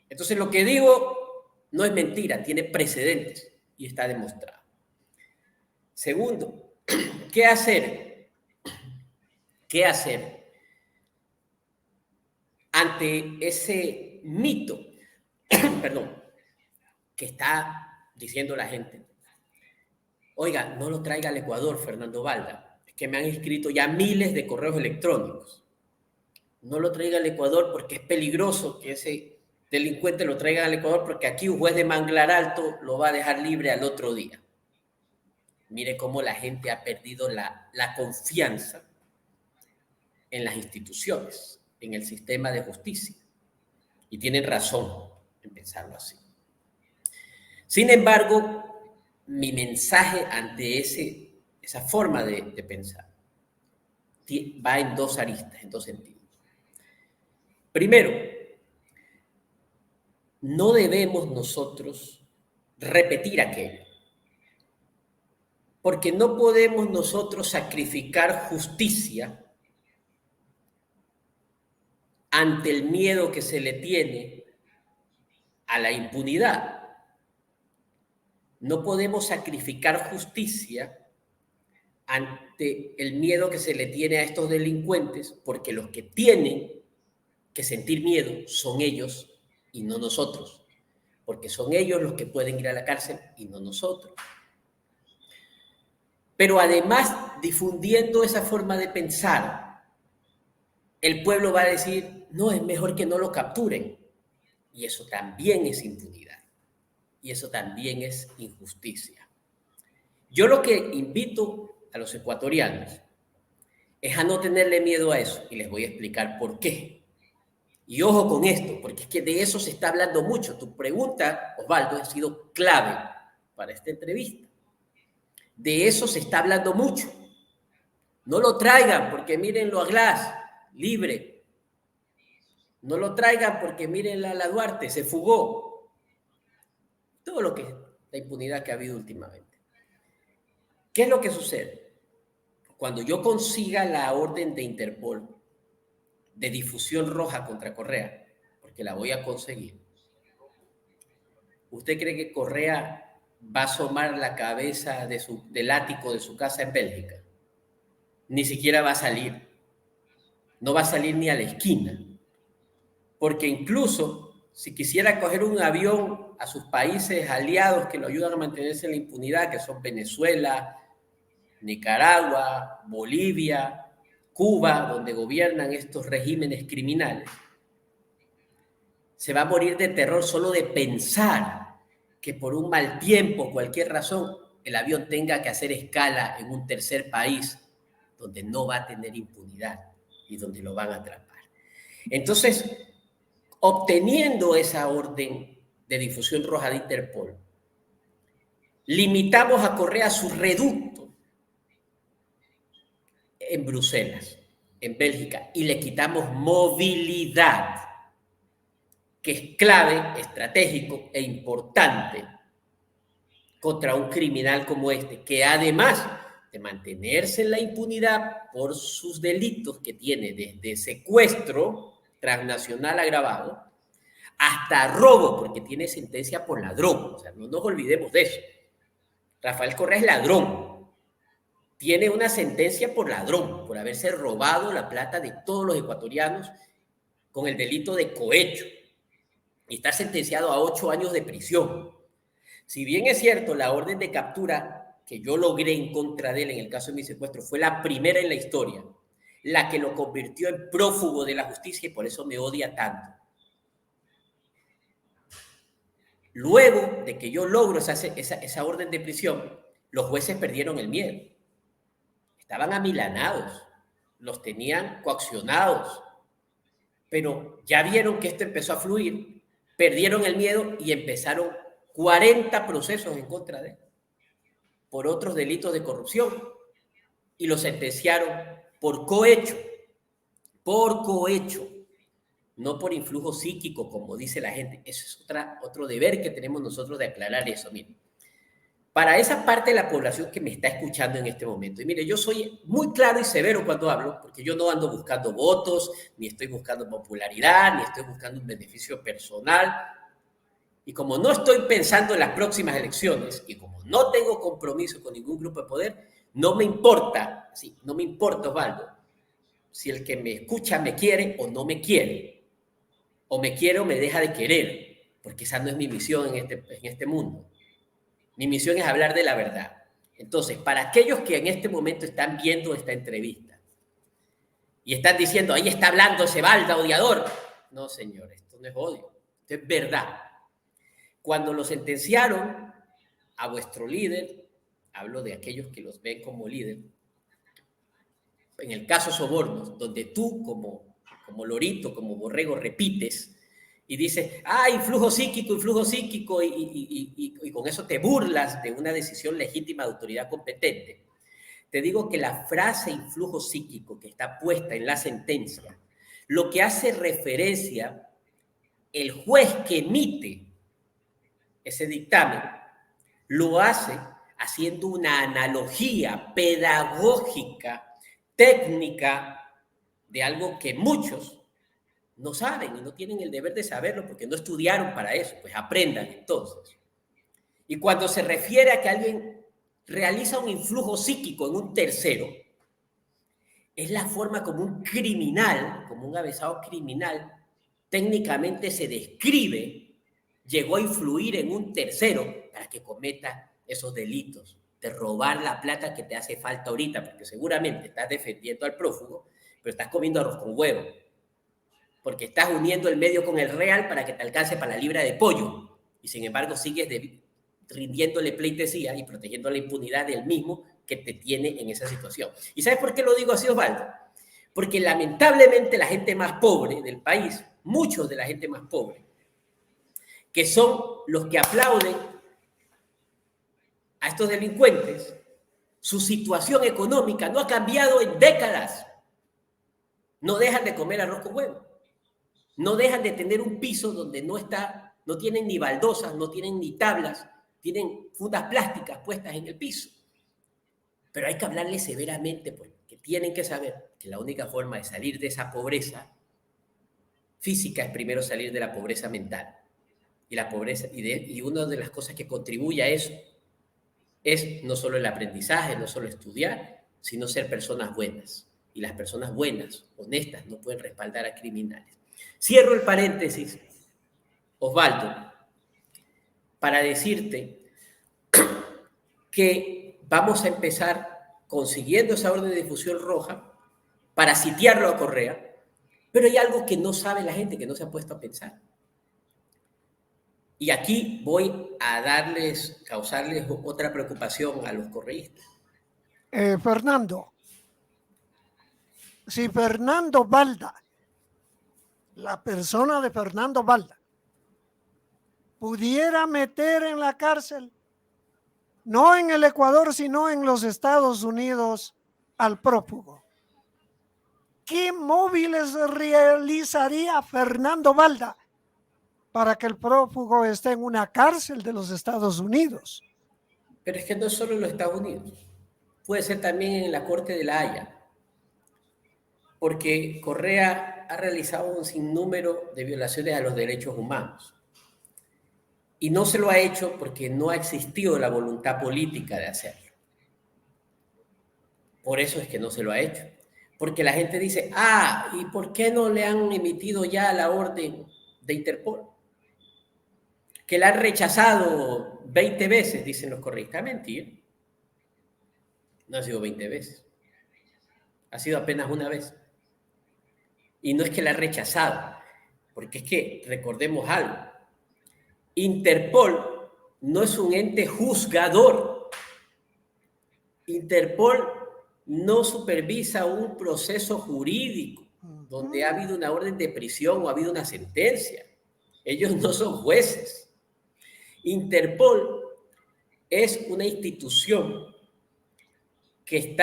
Entonces, lo que digo no es mentira, tiene precedentes y está demostrado. Segundo, ¿qué hacer? ¿Qué hacer ante ese mito, perdón, que está diciendo la gente? Oiga, no lo traiga al Ecuador, Fernando Balda. Es que me han escrito ya miles de correos electrónicos. No lo traiga al Ecuador porque es peligroso que ese delincuente lo traiga al Ecuador, porque aquí un juez de Manglar Alto lo va a dejar libre al otro día. Mire cómo la gente ha perdido la confianza en las instituciones, en el sistema de justicia. Y tienen razón en pensarlo así. Sin embargo, mi mensaje ante esa forma de pensar va en dos aristas, en dos sentidos. Primero, no debemos nosotros repetir aquello, porque no podemos nosotros sacrificar justicia ante el miedo que se le tiene a la impunidad. No podemos sacrificar justicia ante el miedo que se le tiene a estos delincuentes, porque los que tienen que sentir miedo son ellos y no nosotros, porque son ellos los que pueden ir a la cárcel y no nosotros. Pero además, difundiendo esa forma de pensar, el pueblo va a decir, no, es mejor que no lo capturen. Y eso también es impunidad. Y eso también es injusticia. Yo lo que invito a los ecuatorianos es a no tenerle miedo a eso. Y les voy a explicar por qué. Y ojo con esto, porque es que de eso se está hablando mucho. Tu pregunta, Osvaldo, ha sido clave para esta entrevista. De eso se está hablando mucho. No lo traigan porque mírenlo a Glass, libre. No lo traigan porque miren a la Duarte, se fugó. Todo lo que la impunidad que ha habido últimamente. ¿Qué es lo que sucede? Cuando yo consiga la orden de Interpol de difusión roja contra Correa, porque la voy a conseguir, ¿usted cree que Correa va a asomar la cabeza del ático de su casa en Bélgica? Ni siquiera va a salir. No va a salir ni a la esquina. Porque incluso si quisiera coger un avión a sus países aliados que lo ayudan a mantenerse en la impunidad, que son Venezuela, Nicaragua, Bolivia, Cuba, donde gobiernan estos regímenes criminales, se va a morir de terror solo de pensar que por un mal tiempo, cualquier razón, el avión tenga que hacer escala en un tercer país donde no va a tener impunidad y donde lo van a atrapar. Entonces, obteniendo esa orden de difusión roja de Interpol, limitamos a Correa a su reducto en Bruselas, en Bélgica, y le quitamos movilidad, que es clave, estratégico e importante contra un criminal como este, que además de mantenerse en la impunidad por sus delitos que tiene desde secuestro transnacional agravado hasta robo, porque tiene sentencia por ladrón. O sea, no nos olvidemos de eso. Rafael Correa es ladrón. Tiene una sentencia por ladrón, por haberse robado la plata de todos los ecuatorianos con el delito de cohecho. Y está sentenciado a 8 años de prisión. Si bien es cierto, la orden de captura que yo logré en contra de él en el caso de mi secuestro fue la primera en la historia, la que lo convirtió en prófugo de la justicia y por eso me odia tanto. Luego de que yo logro esa orden de prisión, los jueces perdieron el miedo. Estaban amilanados, los tenían coaccionados, pero ya vieron que esto empezó a fluir, perdieron el miedo y empezaron 40 procesos en contra de él por otros delitos de corrupción y lo sentenciaron por cohecho, no por influjo psíquico, como dice la gente. Eso es otro deber que tenemos nosotros de aclarar eso. Miren, para esa parte de la población que me está escuchando en este momento, y mire, yo soy muy claro y severo cuando hablo, porque yo no ando buscando votos, ni estoy buscando popularidad, ni estoy buscando un beneficio personal. Y como no estoy pensando en las próximas elecciones y como no tengo compromiso con ningún grupo de poder, no me importa, sí, no me importa, Osvaldo, si el que me escucha me quiere o no me quiere, o me quiere o me deja de querer, porque esa no es mi misión en este mundo. Mi misión es hablar de la verdad. Entonces, para aquellos que en este momento están viendo esta entrevista y están diciendo, ahí está hablando ese balda odiador. No, señor, esto no es odio, esto es verdad. Cuando lo sentenciaron a vuestro líder, hablo de aquellos que los ven como líder, en el caso Sobornos, donde tú como lorito, como borrego, repites y dices, influjo psíquico, y con eso te burlas de una decisión legítima de autoridad competente. Te digo que la frase influjo psíquico que está puesta en la sentencia, lo que hace referencia el juez que emite ese dictamen, lo hace haciendo una analogía pedagógica, técnica, de algo que muchos no saben y no tienen el deber de saberlo porque no estudiaron para eso, pues aprendan entonces. Y cuando se refiere a que alguien realiza un influjo psíquico en un tercero, es la forma como un criminal, como un avezado criminal, técnicamente se describe, llegó a influir en un tercero para que cometa esos delitos, de robar la plata que te hace falta ahorita, porque seguramente estás defendiendo al prófugo, pero estás comiendo arroz con huevo, porque estás uniendo el medio con el real para que te alcance para la libra de pollo, y sin embargo sigues rindiéndole pleitesía y protegiendo la impunidad del mismo que te tiene en esa situación. ¿Y sabes por qué lo digo así, Osvaldo? Porque lamentablemente la gente más pobre del país, muchos de la gente más pobre, que son los que aplauden a estos delincuentes, su situación económica no ha cambiado en décadas. No dejan de comer arroz con huevo. No dejan de tener un piso donde no tienen ni baldosas, no tienen ni tablas, tienen fundas plásticas puestas en el piso. Pero hay que hablarles severamente, pues, que tienen que saber que la única forma de salir de esa pobreza física es primero salir de la pobreza mental. Y la pobreza, y una de las cosas que contribuye a eso es no solo el aprendizaje, no solo estudiar, sino ser personas buenas. Y las personas buenas, honestas, no pueden respaldar a criminales. Cierro el paréntesis, Osvaldo, para decirte que vamos a empezar consiguiendo esa orden de difusión roja para sitiarlo a Correa, pero hay algo que no sabe la gente, que no se ha puesto a pensar. Y aquí voy a causarles otra preocupación a los correístas. Fernando, si Fernando Balda, la persona de Fernando Balda, pudiera meter en la cárcel, no en el Ecuador, sino en los Estados Unidos, al prófugo, ¿qué móviles realizaría Fernando Balda para que el prófugo esté en una cárcel de los Estados Unidos? Pero es que no es solo en los Estados Unidos, puede ser también en la Corte de la Haya, porque Correa ha realizado un sinnúmero de violaciones a los derechos humanos. Y no se lo ha hecho porque no ha existido la voluntad política de hacerlo. Por eso es que no se lo ha hecho. Porque la gente dice, ¿y por qué no le han emitido ya la orden de Interpol? Que la han rechazado 20 veces, dicen los correístas. Mentira. No ha sido 20 veces. Ha sido apenas una vez. Y no es que la ha rechazado, porque es que recordemos algo. Interpol no es un ente juzgador. Interpol no supervisa un proceso jurídico donde ha habido una orden de prisión o ha habido una sentencia. Ellos no son jueces. Interpol es una institución que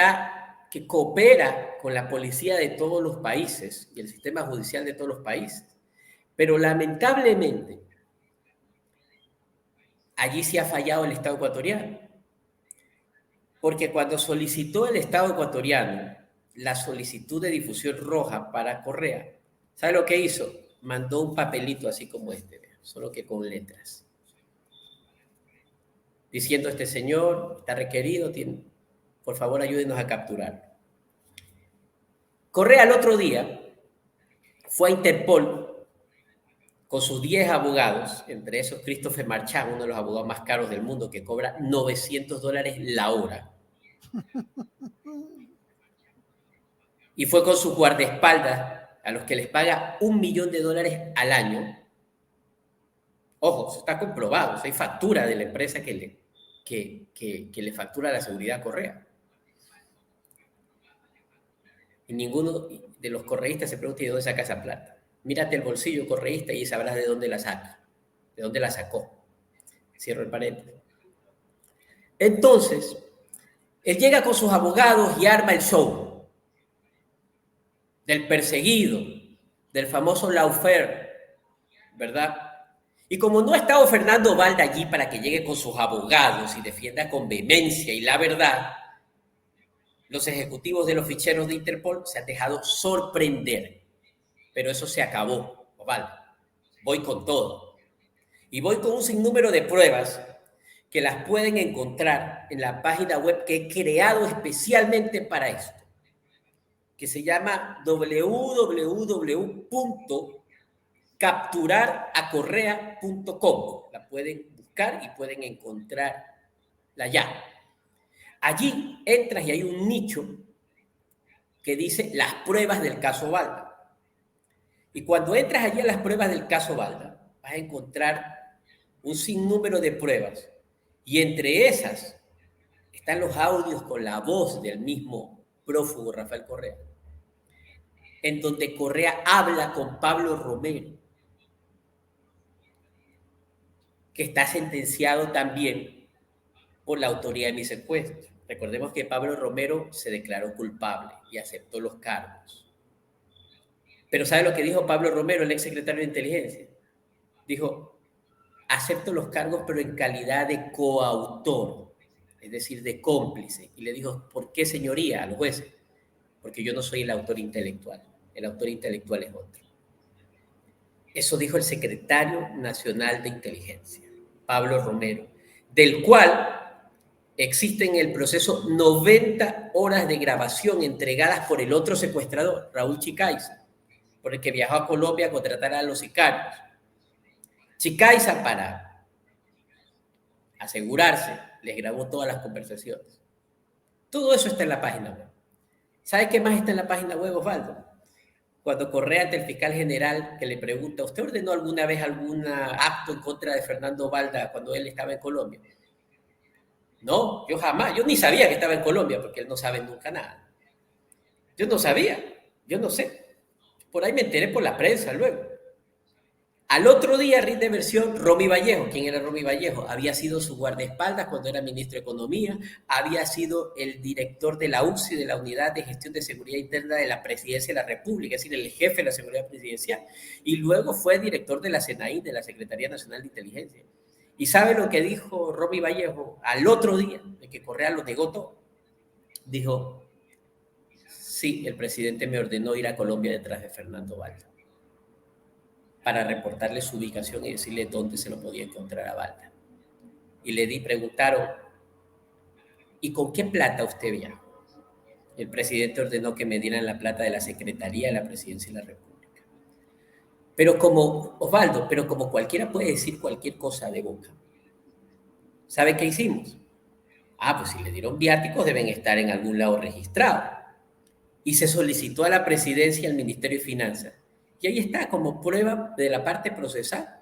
coopera con la policía de todos los países y el sistema judicial de todos los países. Pero lamentablemente, allí sí ha fallado el Estado ecuatoriano. Porque cuando solicitó el Estado ecuatoriano la solicitud de difusión roja para Correa, ¿sabe lo que hizo? Mandó un papelito así como este, solo que con letras. Diciendo, este señor está requerido, por favor ayúdenos a capturarlo. Correa el otro día fue a Interpol con sus 10 abogados, entre esos Christopher Marchand, uno de los abogados más caros del mundo, que cobra $900 la hora. Y fue con sus guardaespaldas, a los que les paga $1 millón al año. Ojo, eso está comprobado, eso hay factura de la empresa que le factura la seguridad a Correa. Y ninguno de los correístas se pregunta de dónde saca esa plata. mírate el bolsillo correísta y sabrás de dónde la saca, de dónde la sacó. Cierro el paréntesis. Entonces, él llega con sus abogados y arma el show del perseguido, del famoso lawfare, ¿verdad? Y como no ha estado Fernando Valda allí para que llegue con sus abogados y defienda con vehemencia y la verdad, los ejecutivos de los ficheros de Interpol se han dejado sorprender. Pero eso se acabó, Osvaldo. Voy con todo. Y voy con un sinnúmero de pruebas que las pueden encontrar en la página web que he creado especialmente para esto, que se llama www.capturaracorrea.com. La pueden buscar y pueden encontrarla ya. Allí entras y hay un nicho que dice las pruebas del caso Valda. Y cuando entras allí a las pruebas del caso Valda, vas a encontrar un sinnúmero de pruebas. Y entre esas están los audios con la voz del mismo prófugo Rafael Correa, en donde Correa habla con Pablo Romero, que está sentenciado también por la autoría de mi secuestro. Recordemos que Pablo Romero se declaró culpable y aceptó los cargos. Pero ¿sabe lo que dijo Pablo Romero, el ex secretario de Inteligencia? Dijo, acepto los cargos, pero en calidad de coautor, es decir, de cómplice. Y le dijo, ¿por qué, señoría, a los jueces? Porque yo no soy el autor intelectual. El autor intelectual es otro. Eso dijo el secretario nacional de Inteligencia, Pablo Romero, del cual existen en el proceso 90 horas de grabación entregadas por el otro secuestrador, Raúl Chicaiza, por el que viajó a Colombia a contratar a los sicarios. Chicaiza, para asegurarse, les grabó todas las conversaciones. Todo eso está en la página web. ¿Sabe qué más está en la página web, Osvaldo? Cuando Correa, ante el fiscal general, que le pregunta, ¿usted ordenó alguna vez algún acto en contra de Fernando Valda cuando él estaba en Colombia? No, yo jamás. Yo ni sabía que estaba en Colombia, porque él no sabe nunca nada. Yo no sabía, yo no sé. Por ahí me enteré por la prensa luego. Al otro día rinde versión Romy Vallejo. ¿Quién era Romy Vallejo? Había sido su guardaespaldas cuando era ministro de Economía, había sido el director de la UCI, de la Unidad de Gestión de Seguridad Interna de la Presidencia de la República, es decir, el jefe de la seguridad presidencial, y luego fue director de la SENAI, de la Secretaría Nacional de Inteligencia. ¿Y sabe lo que dijo Romy Vallejo al otro día, de que Correa lo negó todo? Dijo, sí, el presidente me ordenó ir a Colombia detrás de Fernando Valda, para reportarle su ubicación y decirle dónde se lo podía encontrar a Valda. Y preguntaron, ¿y con qué plata usted viajó? El presidente ordenó que me dieran la plata de la Secretaría de la Presidencia de la República. Pero como, Osvaldo, pero como cualquiera puede decir cualquier cosa de boca, ¿sabe qué hicimos? Pues si le dieron viáticos deben estar en algún lado registrado. Y se solicitó a la Presidencia y al Ministerio de Finanzas. Y ahí está, como prueba de la parte procesal.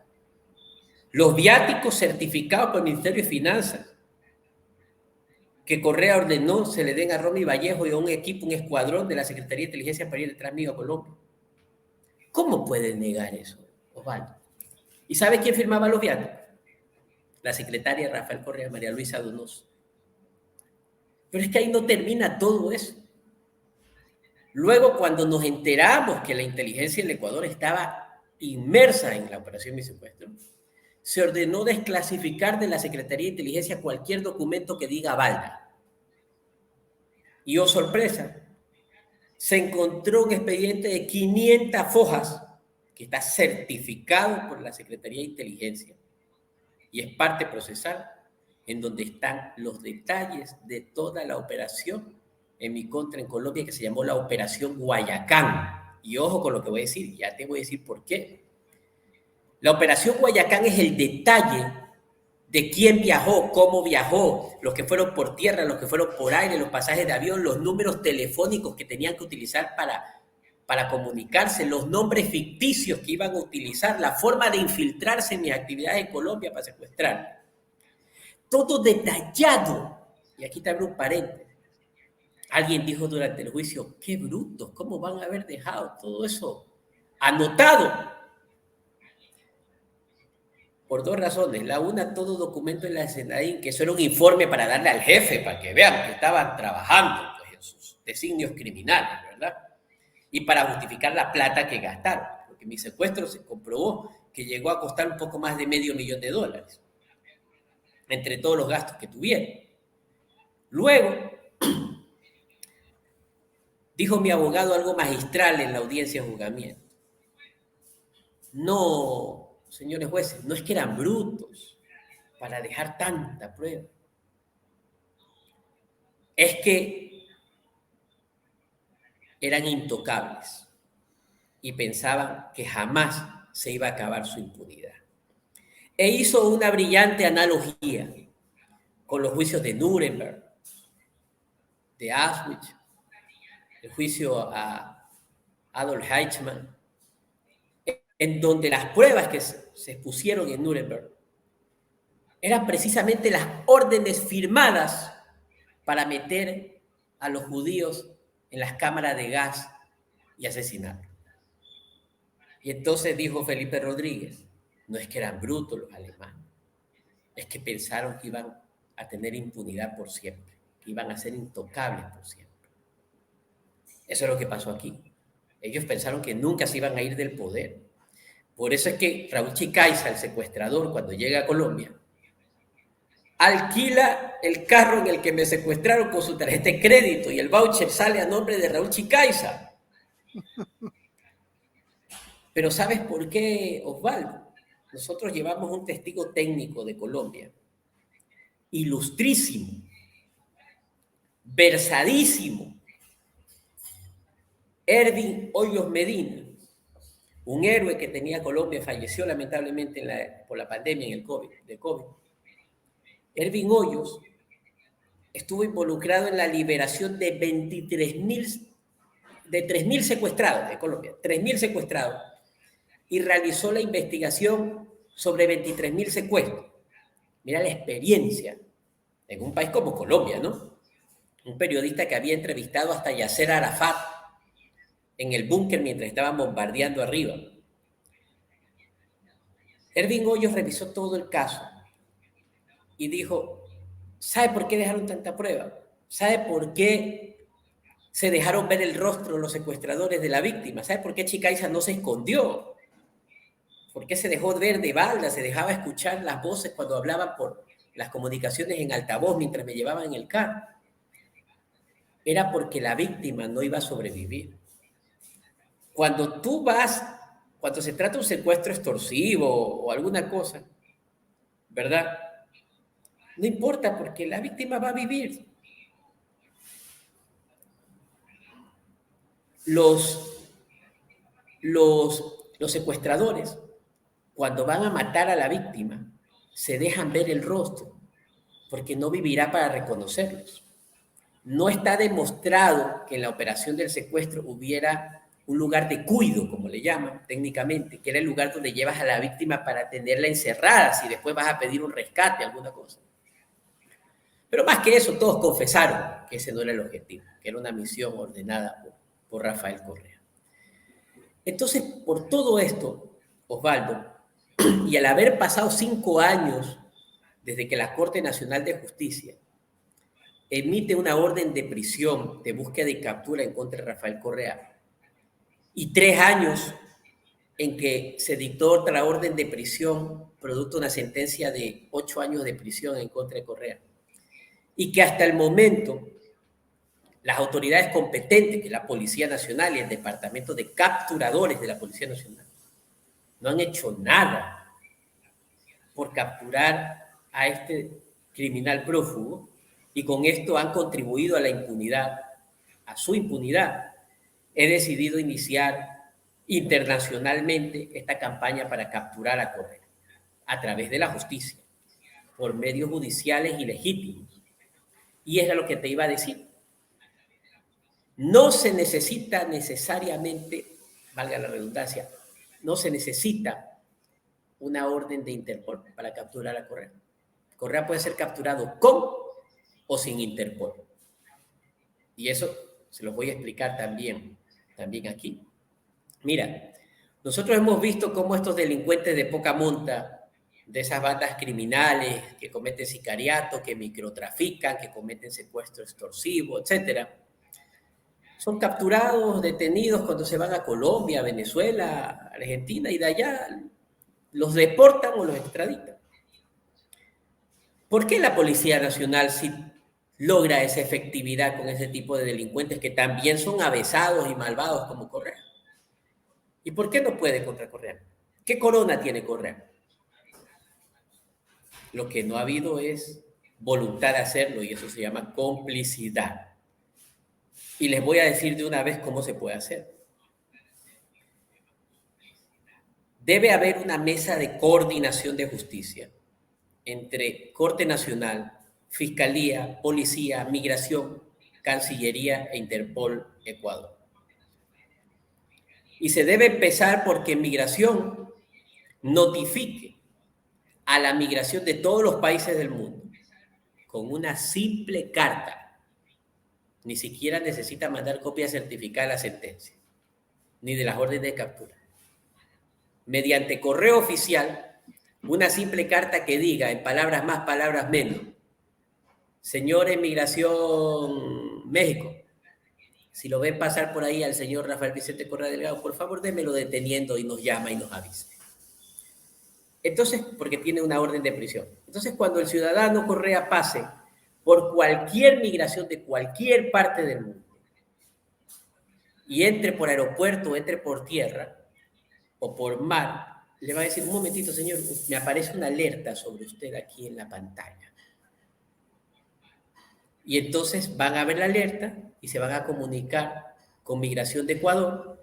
Los viáticos certificados por el Ministerio de Finanzas, que Correa ordenó se le den a Romy Vallejo y a un equipo, un escuadrón de la Secretaría de Inteligencia para ir detrás mío a Colombia. ¿Cómo puede negar eso, Osvaldo? ¿Y sabe quién firmaba los viáticos? La secretaria Rafael Correa, María Luisa Donoso. Pero es que ahí no termina todo eso. Luego, cuando nos enteramos que la inteligencia del Ecuador estaba inmersa en la operación Mi Secuestro, se ordenó desclasificar de la Secretaría de Inteligencia cualquier documento que diga Valda. Y oh sorpresa, se encontró un expediente de 500 fojas que está certificado por la Secretaría de Inteligencia y es parte procesal en donde están los detalles de toda la operación en mi contra en Colombia, que se llamó la Operación Guayacán. Y ojo con lo que voy a decir, ya te voy a decir por qué. La Operación Guayacán es el detalle de quién viajó, cómo viajó, los que fueron por tierra, los que fueron por aire, los pasajes de avión, los números telefónicos que tenían que utilizar para comunicarse, los nombres ficticios que iban a utilizar, la forma de infiltrarse en mis actividades en Colombia para secuestrar. Todo detallado. Y aquí te abro un paréntesis. Alguien dijo durante el juicio, qué brutos, ¿cómo van a haber dejado todo eso anotado por dos razones. La una, todo documento en la SENADIN, que eso era un informe para darle al jefe, para que vean que estaban trabajando pues, en sus designios criminales, ¿verdad? Y para justificar la plata que gastaron, porque mi secuestro se comprobó que llegó a costar un poco más de $500,000, entre todos los gastos que tuvieron. Luego, dijo mi abogado algo magistral en la audiencia de juzgamiento. No, señores jueces, no es que eran brutos para dejar tanta prueba. Es que eran intocables y pensaban que jamás se iba a acabar su impunidad. E hizo una brillante analogía con los juicios de Nuremberg, de Auschwitz, el juicio a Adolf Eichmann, en donde las pruebas que se expusieron en Nuremberg eran precisamente las órdenes firmadas para meter a los judíos en las cámaras de gas y asesinarlos. Y entonces dijo Felipe Rodríguez, no es que eran brutos los alemanes, es que pensaron que iban a tener impunidad por siempre, que iban a ser intocables por siempre. Eso es lo que pasó aquí. Ellos pensaron que nunca se iban a ir del poder. Por eso es que Raúl Chicaiza, el secuestrador, cuando llega a Colombia, alquila el carro en el que me secuestraron con su tarjeta de crédito y el voucher sale a nombre de Raúl Chicaiza. Pero ¿sabes por qué, Osvaldo? Nosotros llevamos un testigo técnico de Colombia, ilustrísimo, versadísimo, Ervin Hoyos Medina, un héroe que tenía Colombia, falleció lamentablemente por la pandemia de COVID. Ervin Hoyos estuvo involucrado en la liberación de 3.000 secuestrados de Colombia, 3.000 secuestrados, y realizó la investigación sobre 23.000 secuestros. Mira la experiencia en un país como Colombia, ¿no? Un periodista que había entrevistado hasta Yasser Arafat en el búnker mientras estaban bombardeando arriba. Ervin Hoyos revisó todo el caso y dijo, ¿sabe por qué dejaron tanta prueba? ¿Sabe por qué se dejaron ver el rostro los secuestradores de la víctima? ¿Sabe por qué Chicaiza no se escondió? ¿Por qué se dejó ver de balda? Se dejaba escuchar las voces cuando hablaban por las comunicaciones en altavoz mientras me llevaban en el carro. Era porque la víctima no iba a sobrevivir. Cuando se trata de un secuestro extorsivo o alguna cosa, ¿verdad? No importa porque la víctima va a vivir. Los secuestradores, cuando van a matar a la víctima, se dejan ver el rostro porque no vivirá para reconocerlos. No está demostrado que en la operación del secuestro hubiera un lugar de cuido, como le llaman técnicamente, que era el lugar donde llevas a la víctima para tenerla encerrada, si después vas a pedir un rescate, alguna cosa. Pero más que eso, todos confesaron que ese no era el objetivo, que era una misión ordenada por Rafael Correa. Entonces, por todo esto, Osvaldo, y al haber pasado 5 años desde que la Corte Nacional de Justicia emite una orden de prisión, de búsqueda y captura en contra de Rafael Correa, y 3 años en que se dictó otra orden de prisión, producto de una sentencia de 8 años de prisión en contra de Correa, y que hasta el momento las autoridades competentes, que es la Policía Nacional y el Departamento de Capturadores de la Policía Nacional, no han hecho nada por capturar a este criminal prófugo, y con esto han contribuido a la impunidad, a su impunidad. He decidido iniciar internacionalmente esta campaña para capturar a Correa a través de la justicia, por medios judiciales y legítimos. Y es lo que te iba a decir. No se necesita necesariamente, valga la redundancia, no se necesita una orden de Interpol para capturar a Correa. Correa puede ser capturado con o sin Interpol. Y eso se los voy a explicar también aquí. Mira, Nosotros hemos visto cómo estos delincuentes de poca monta, de esas bandas criminales que cometen sicariato, que microtrafican, que cometen secuestro extorsivo, etcétera, son capturados, detenidos cuando se van a Colombia, Venezuela, Argentina, y de allá los deportan o los extraditan. ¿Por qué la Policía Nacional sí logra esa efectividad con ese tipo de delincuentes que también son avesados y malvados como Correa? ¿Y por qué no puede contra Correa? ¿Qué corona tiene Correa? Lo que no ha habido es voluntad de hacerlo, y eso se llama complicidad. Y les voy a decir de una vez cómo se puede hacer. Debe haber una mesa de coordinación de justicia entre Corte Nacional, Fiscalía, Policía, Migración, Cancillería e Interpol Ecuador. Y se debe empezar porque Migración notifique a la migración de todos los países del mundo con una simple carta. Ni siquiera necesita mandar copia certificada de la sentencia, ni de las órdenes de captura. Mediante correo oficial, una simple carta que diga, en palabras más, palabras menos, señor Migración México, si lo ven pasar por ahí al señor Rafael Vicente Correa Delgado, por favor démelo deteniendo y nos llama y nos avisa. Entonces, porque tiene una orden de prisión. Entonces, cuando el ciudadano Correa pase por cualquier migración de cualquier parte del mundo y entre por aeropuerto, entre por tierra o por mar, le va a decir, un momentito, señor, me aparece una alerta sobre usted aquí en la pantalla. Y entonces van a ver la alerta y se van a comunicar con Migración de Ecuador,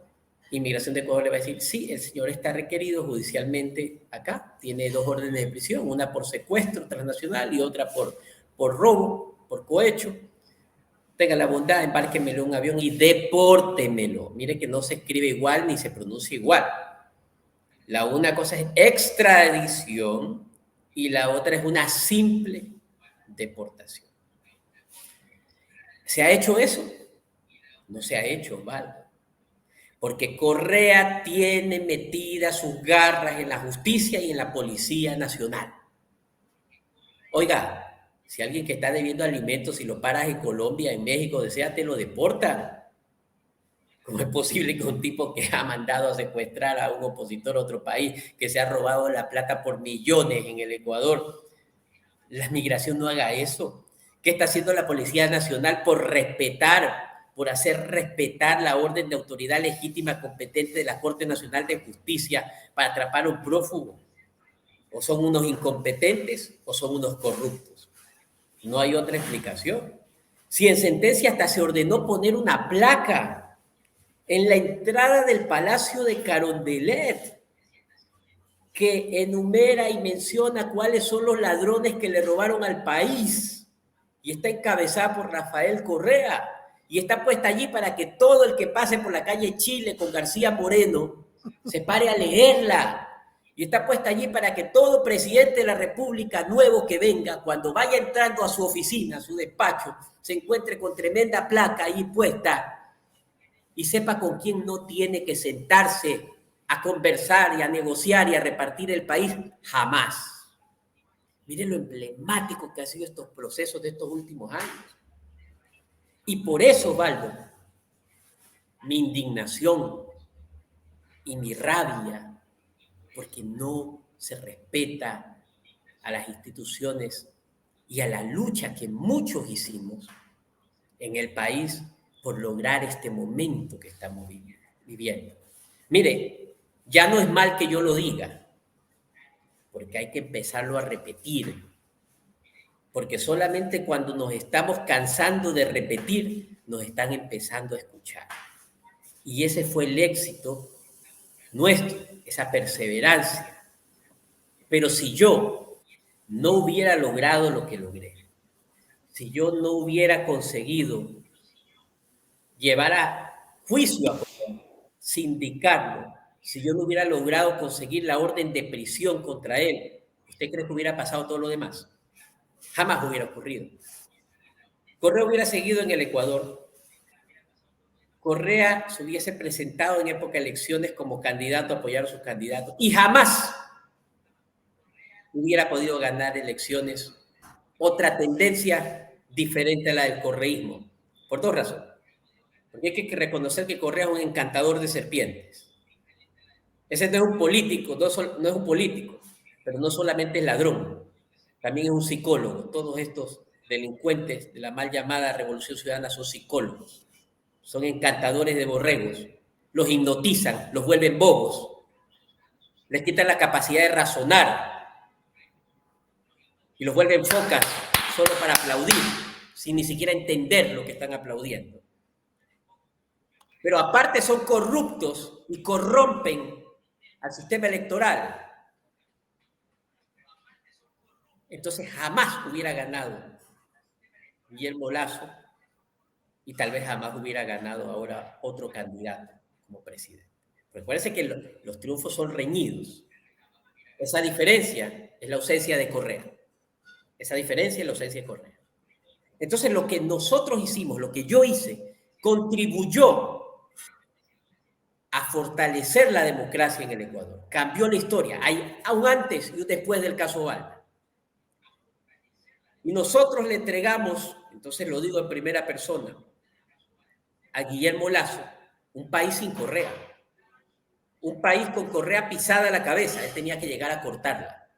y Migración de Ecuador le va a decir, sí, el señor está requerido judicialmente acá, tiene 2 órdenes de prisión, una por secuestro transnacional y otra por robo, por cohecho. Tenga la bondad, embárquemelo en un avión y depórtemelo. Mire que no se escribe igual ni se pronuncia igual. Una cosa es extradición y la otra es una simple deportación. ¿Se ha hecho eso? No se ha hecho, Osvaldo. Porque Correa tiene metidas sus garras en la justicia y en la Policía Nacional. Oiga, si alguien que está debiendo alimentos y lo paras en Colombia, en México, desea, te lo deportan. ¿Cómo es posible que un tipo que ha mandado a secuestrar a un opositor a otro país, que se ha robado la plata por millones en el Ecuador, la migración no haga eso? ¿Qué está haciendo la Policía Nacional por hacer respetar la orden de autoridad legítima competente de la Corte Nacional de Justicia para atrapar a un prófugo? ¿O son unos incompetentes o son unos corruptos? No hay otra explicación. Si en sentencia hasta se ordenó poner una placa en la entrada del Palacio de Carondelet que enumera y menciona cuáles son los ladrones que le robaron al país, y está encabezada por Rafael Correa, y está puesta allí para que todo el que pase por la calle Chile con García Moreno se pare a leerla, y está puesta allí para que todo presidente de la República nuevo que venga, cuando vaya entrando a su oficina, a su despacho, se encuentre con tremenda placa ahí puesta y sepa con quién no tiene que sentarse a conversar y a negociar y a repartir el país jamás. Miren lo emblemático que han sido estos procesos de estos últimos años. Y por eso, Osvaldo, mi indignación y mi rabia, porque no se respeta a las instituciones y a la lucha que muchos hicimos en el país por lograr este momento que estamos viviendo. Mire, ya no es mal que yo lo diga, porque hay que empezarlo a repetir, porque solamente cuando nos estamos cansando de repetir, nos están empezando a escuchar. Y ese fue el éxito nuestro, esa perseverancia. Pero si yo no hubiera logrado lo que logré, si yo no hubiera conseguido llevar a juicio a Correa, sindicarlo, si yo no hubiera logrado conseguir la orden de prisión contra él, ¿usted cree que hubiera pasado todo lo demás? Jamás hubiera ocurrido. Correa hubiera seguido en el Ecuador Correa se hubiese presentado en época de elecciones como candidato a apoyar a sus candidatos y jamás hubiera podido ganar elecciones otra tendencia diferente a la del correísmo, por dos razones. Porque hay que reconocer que Correa es un encantador de serpientes. Ese no es un político, no es un político, pero no solamente es ladrón, también es un psicólogo. Todos estos delincuentes de la mal llamada Revolución Ciudadana son psicólogos, son encantadores de borregos, los hipnotizan, los vuelven bobos, les quitan la capacidad de razonar y los vuelven focas solo para aplaudir, sin ni siquiera entender lo que están aplaudiendo. Pero aparte son corruptos y corrompen al sistema electoral. Entonces jamás hubiera ganado Guillermo Lasso y tal vez jamás hubiera ganado ahora otro candidato como presidente. Recuérdense que los triunfos son reñidos. Esa diferencia es la ausencia de Correa. Esa diferencia es la ausencia de Correa. Entonces lo que nosotros hicimos, lo que yo hice, contribuyó a fortalecer la democracia en el Ecuador. Cambió la historia. Hay un antes y un después del caso Balda. Y nosotros le entregamos, entonces lo digo en primera persona, a Guillermo Lasso, un país sin Correa. Un país con Correa pisada a la cabeza. Él tenía que llegar a cortarla.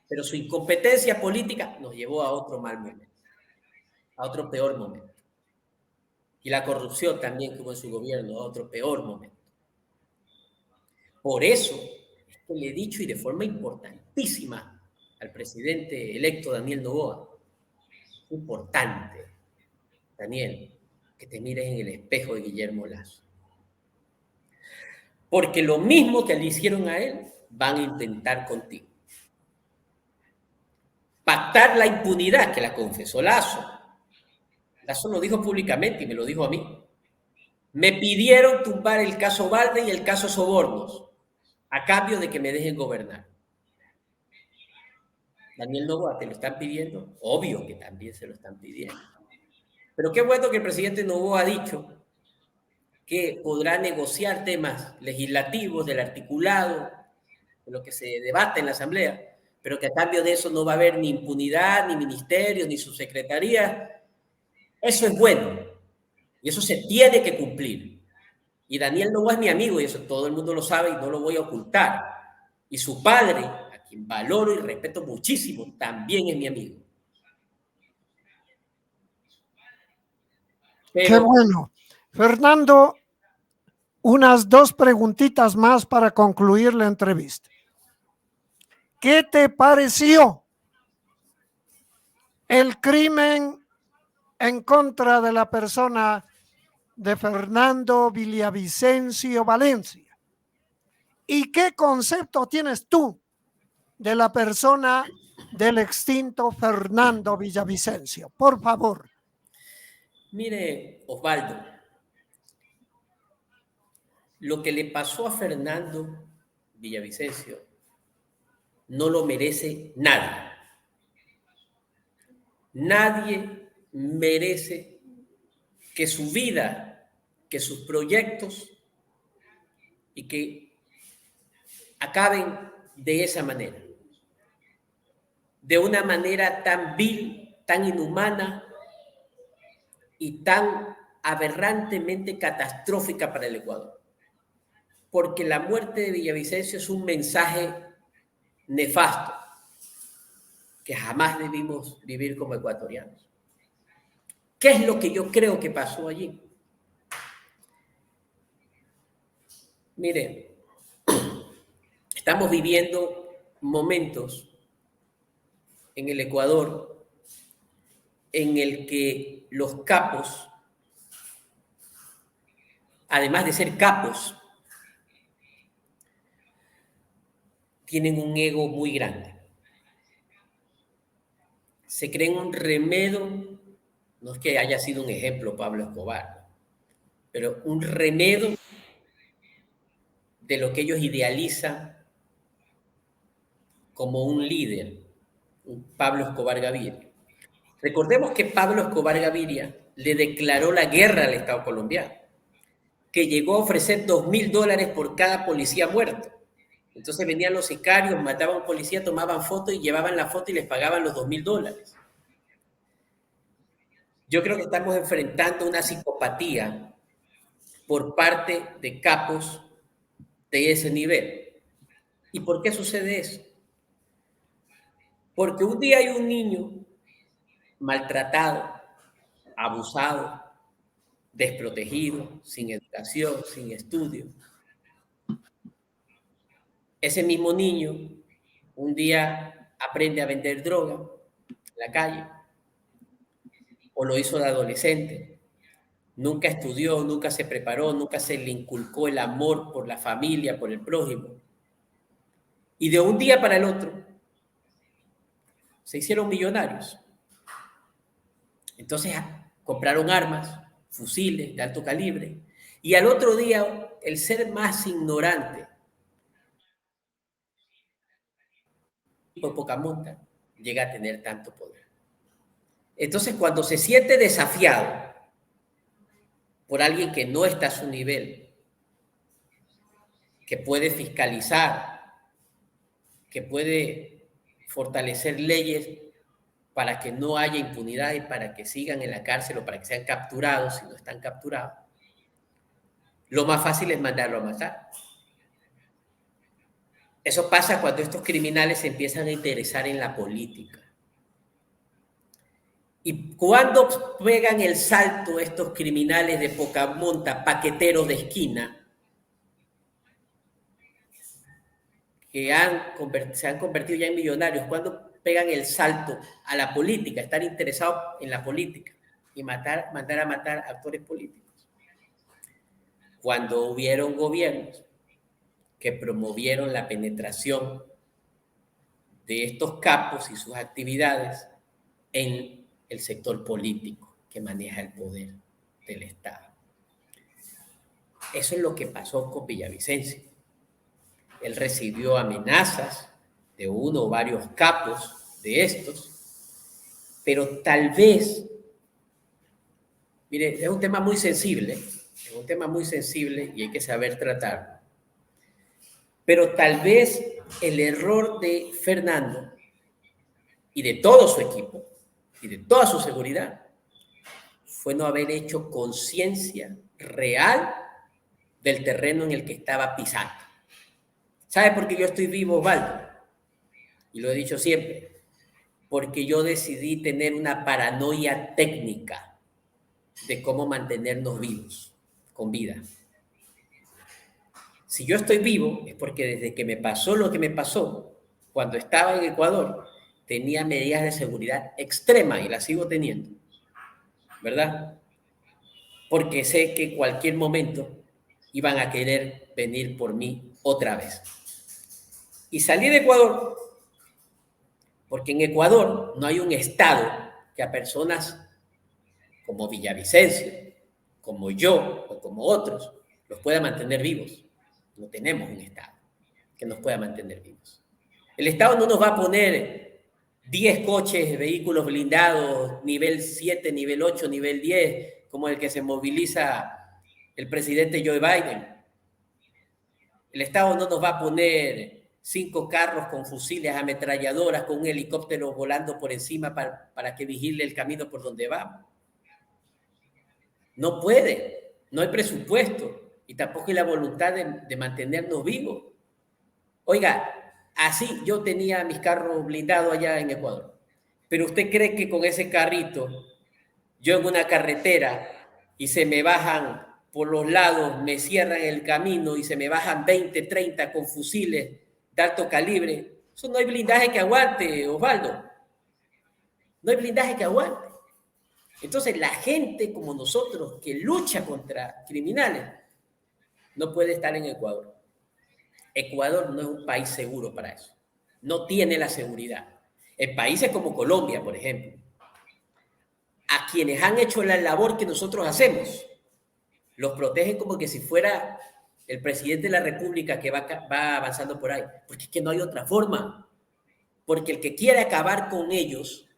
Pero su incompetencia política nos llevó a otro mal momento, a otro peor momento. Y la corrupción también que hubo en su gobierno, a otro peor momento. Por eso es que le he dicho, y de forma importantísima, al presidente electo Daniel Noboa, importante, Daniel, que te mires en el espejo de Guillermo Lasso. Porque lo mismo que le hicieron a él, van a intentar contigo. Pactar la impunidad, que la confesó Lasso. Lasso lo dijo públicamente y me lo dijo a mí. Me pidieron tumbar el caso Balda y el caso Sobornos a cambio de que me dejen gobernar. Daniel Noboa, ¿te lo están pidiendo? Obvio que también se lo están pidiendo. Pero qué bueno que el presidente Noboa ha dicho que podrá negociar temas legislativos del articulado, de lo que se debate en la Asamblea, pero que a cambio de eso no va a haber ni impunidad, ni ministerios, ni subsecretaría. Eso es bueno y eso se tiene que cumplir. Y Daniel Noboa es mi amigo y eso todo el mundo lo sabe y no lo voy a ocultar. Y su padre, a quien valoro y respeto muchísimo, también es mi amigo. Pero, qué bueno. Fernando, unas 2 preguntitas más para concluir la entrevista. ¿Qué te pareció el crimen en contra de la persona de Fernando Villavicencio Valencia? ¿Y qué concepto tienes tú de la persona del extinto Fernando Villavicencio? Por favor. mire, Osvaldo, lo que le pasó a Fernando Villavicencio no lo merece nadie. Nadie merece que su vida, que sus proyectos y que acaben de esa manera. De una manera tan vil, tan inhumana y tan aberrantemente catastrófica para el Ecuador. Porque la muerte de Villavicencio es un mensaje nefasto que jamás debimos vivir como ecuatorianos. ¿Qué es lo que yo creo que pasó allí? Mire, estamos viviendo momentos en el Ecuador en el que los capos, además de ser capos, tienen un ego muy grande. Se creen un remedio, no es que haya sido un ejemplo Pablo Escobar, pero un remedio de lo que ellos idealizan como un líder, un Pablo Escobar Gaviria. Recordemos que Pablo Escobar Gaviria le declaró la guerra al Estado colombiano. que llegó a ofrecer $2.000 por cada policía muerto. Entonces venían los sicarios, mataban a un policía, tomaban fotos y llevaban la foto y les pagaban los $2.000. Yo creo que estamos enfrentando una psicopatía por parte de capos de ese nivel. ¿Y por qué sucede eso? Porque un día hay un niño maltratado, abusado, desprotegido, sin educación, sin estudio. Ese mismo niño un día aprende a vender droga en la calle, o lo hizo de adolescente. Nunca estudió, nunca se preparó, nunca se le inculcó el amor por la familia, por el prójimo. Y de un día para el otro se hicieron millonarios. Entonces compraron armas, fusiles de alto calibre, y al otro día el ser más ignorante, por poca monta, llega a tener tanto poder. Entonces, cuando se siente desafiado por alguien que no está a su nivel, que puede fiscalizar, que puede fortalecer leyes para que no haya impunidad y para que sigan en la cárcel o para que sean capturados si no están capturados, lo más fácil es mandarlo a matar. Eso pasa cuando estos criminales se empiezan a interesar en la política. Y cuando pegan el salto estos criminales de poca monta, paqueteros de esquina, que se han convertido ya en millonarios, cuando pegan el salto a la política, estar interesados en la política y mandar a matar actores políticos. Cuando hubieron gobiernos que promovieron la penetración de estos capos y sus actividades en el sector político que maneja el poder del Estado. Eso es lo que pasó con Villavicencio. Él recibió amenazas de uno o varios capos de estos, pero tal vez, mire, es un tema muy sensible y hay que saber tratarlo. Pero tal vez el error de Fernando y de todo su equipo y de toda su seguridad fue no haber hecho conciencia real del terreno en el que estaba pisando. ¿Sabe por qué yo estoy vivo, Osvaldo? Y lo he dicho siempre. Porque yo decidí tener una paranoia técnica de cómo mantenernos vivos, con vida. Si yo estoy vivo es porque desde que me pasó lo que me pasó, cuando estaba en Ecuador, tenía medidas de seguridad extremas y las sigo teniendo, ¿verdad? Porque sé que en cualquier momento iban a querer venir por mí otra vez. Y salí de Ecuador porque en Ecuador no hay un estado que a personas como Villavicencio, como yo o como otros, los pueda mantener vivos. No tenemos un estado que nos pueda mantener vivos. El estado no nos va a poner 10 coches, vehículos blindados, nivel 7, nivel 8, nivel 10, como el que se moviliza el presidente Joe Biden. El estado no nos va a poner 5 carros con fusiles, ametralladoras, con un helicóptero volando por encima para que vigile el camino por donde vamos. No puede, no hay presupuesto y tampoco hay la voluntad de mantenernos vivos. Oiga, así yo tenía mis carros blindados allá en Ecuador, pero ¿usted cree que con ese carrito, yo en una carretera y se me bajan por los lados, me cierran el camino y se me bajan 20, 30 con fusiles de alto calibre? Eso no hay blindaje que aguante, Osvaldo. No hay blindaje que aguante. Entonces, la gente como nosotros que lucha contra criminales no puede estar en Ecuador. Ecuador no es un país seguro para eso. No tiene la seguridad. En países como Colombia, por ejemplo, a quienes han hecho la labor que nosotros hacemos, los protegen como que si fuera el presidente de la República que va avanzando por ahí. Porque es que no hay otra forma. Porque el que quiere acabar con ellos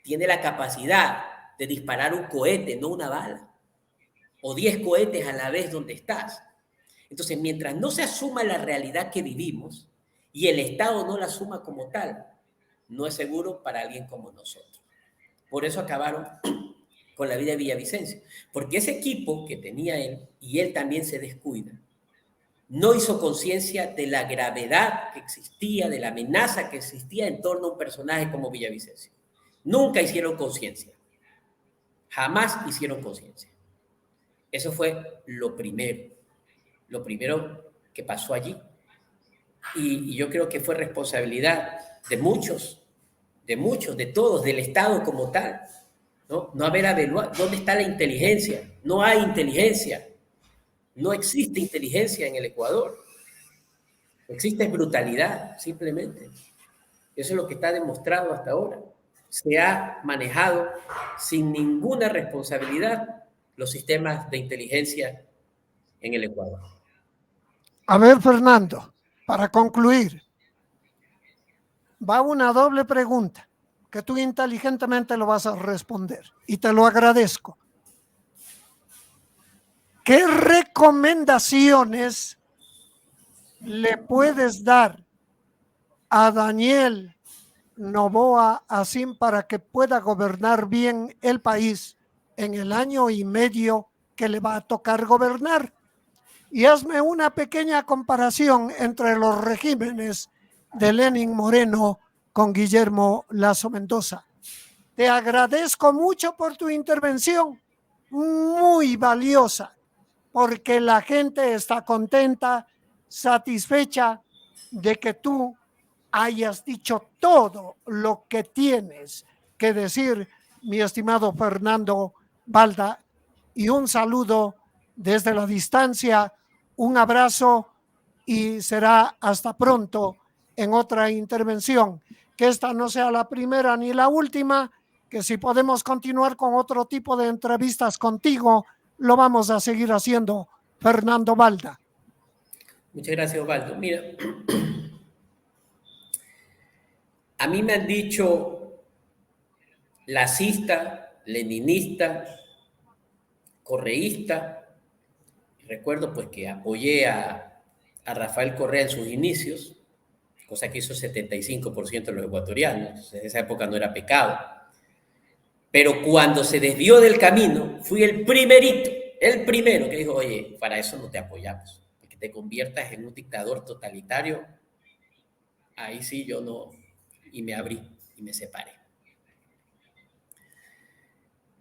tiene la capacidad de disparar un cohete, no una bala. o 10 cohetes a la vez donde estás. Entonces, mientras no se asuma la realidad que vivimos y el Estado no la asuma como tal, no es seguro para alguien como nosotros. Por eso acabaron con la vida de Villavicencio, porque ese equipo que tenía él, y él también se descuida, no hizo conciencia de la gravedad que existía, de la amenaza que existía en torno a un personaje como Villavicencio. Nunca hicieron conciencia, jamás hicieron conciencia. Eso fue lo primero que pasó allí. Y yo creo que fue responsabilidad de muchos, de todos, del Estado como tal, ¿no? No haber averiguado dónde está la inteligencia. No hay inteligencia. No existe inteligencia en el Ecuador. Existe brutalidad, simplemente. Eso es lo que está demostrado hasta ahora. Se ha manejado sin ninguna responsabilidad los sistemas de inteligencia en el Ecuador. A ver, Fernando, para concluir, va una doble pregunta que tú inteligentemente lo vas a responder y te lo agradezco. ¿Qué recomendaciones le puedes dar a Daniel Noboa Asín para que pueda gobernar bien el país en el año y medio que le va a tocar gobernar? Y hazme una pequeña comparación entre los regímenes de Lenín Moreno con Guillermo Lasso Mendoza. Te agradezco mucho por tu intervención, muy valiosa, porque la gente está contenta, satisfecha de que tú hayas dicho todo lo que tienes que decir, mi estimado Fernando Balda, y un saludo desde la distancia, un abrazo y será hasta pronto en otra intervención. Que esta no sea la primera ni la última, que si podemos continuar con otro tipo de entrevistas contigo, lo vamos a seguir haciendo, Fernando Balda. Muchas gracias, Osvaldo. Mira, a mí me han dicho lacista, leninista, correísta. Recuerdo pues que apoyé a Rafael Correa en sus inicios, cosa que hizo 75% de los ecuatorianos. En esa época no era pecado. Pero cuando se desvió del camino, fui el primero que dijo, oye, para eso no te apoyamos, que te conviertas en un dictador totalitario. Ahí sí yo no, y me abrí y me separé.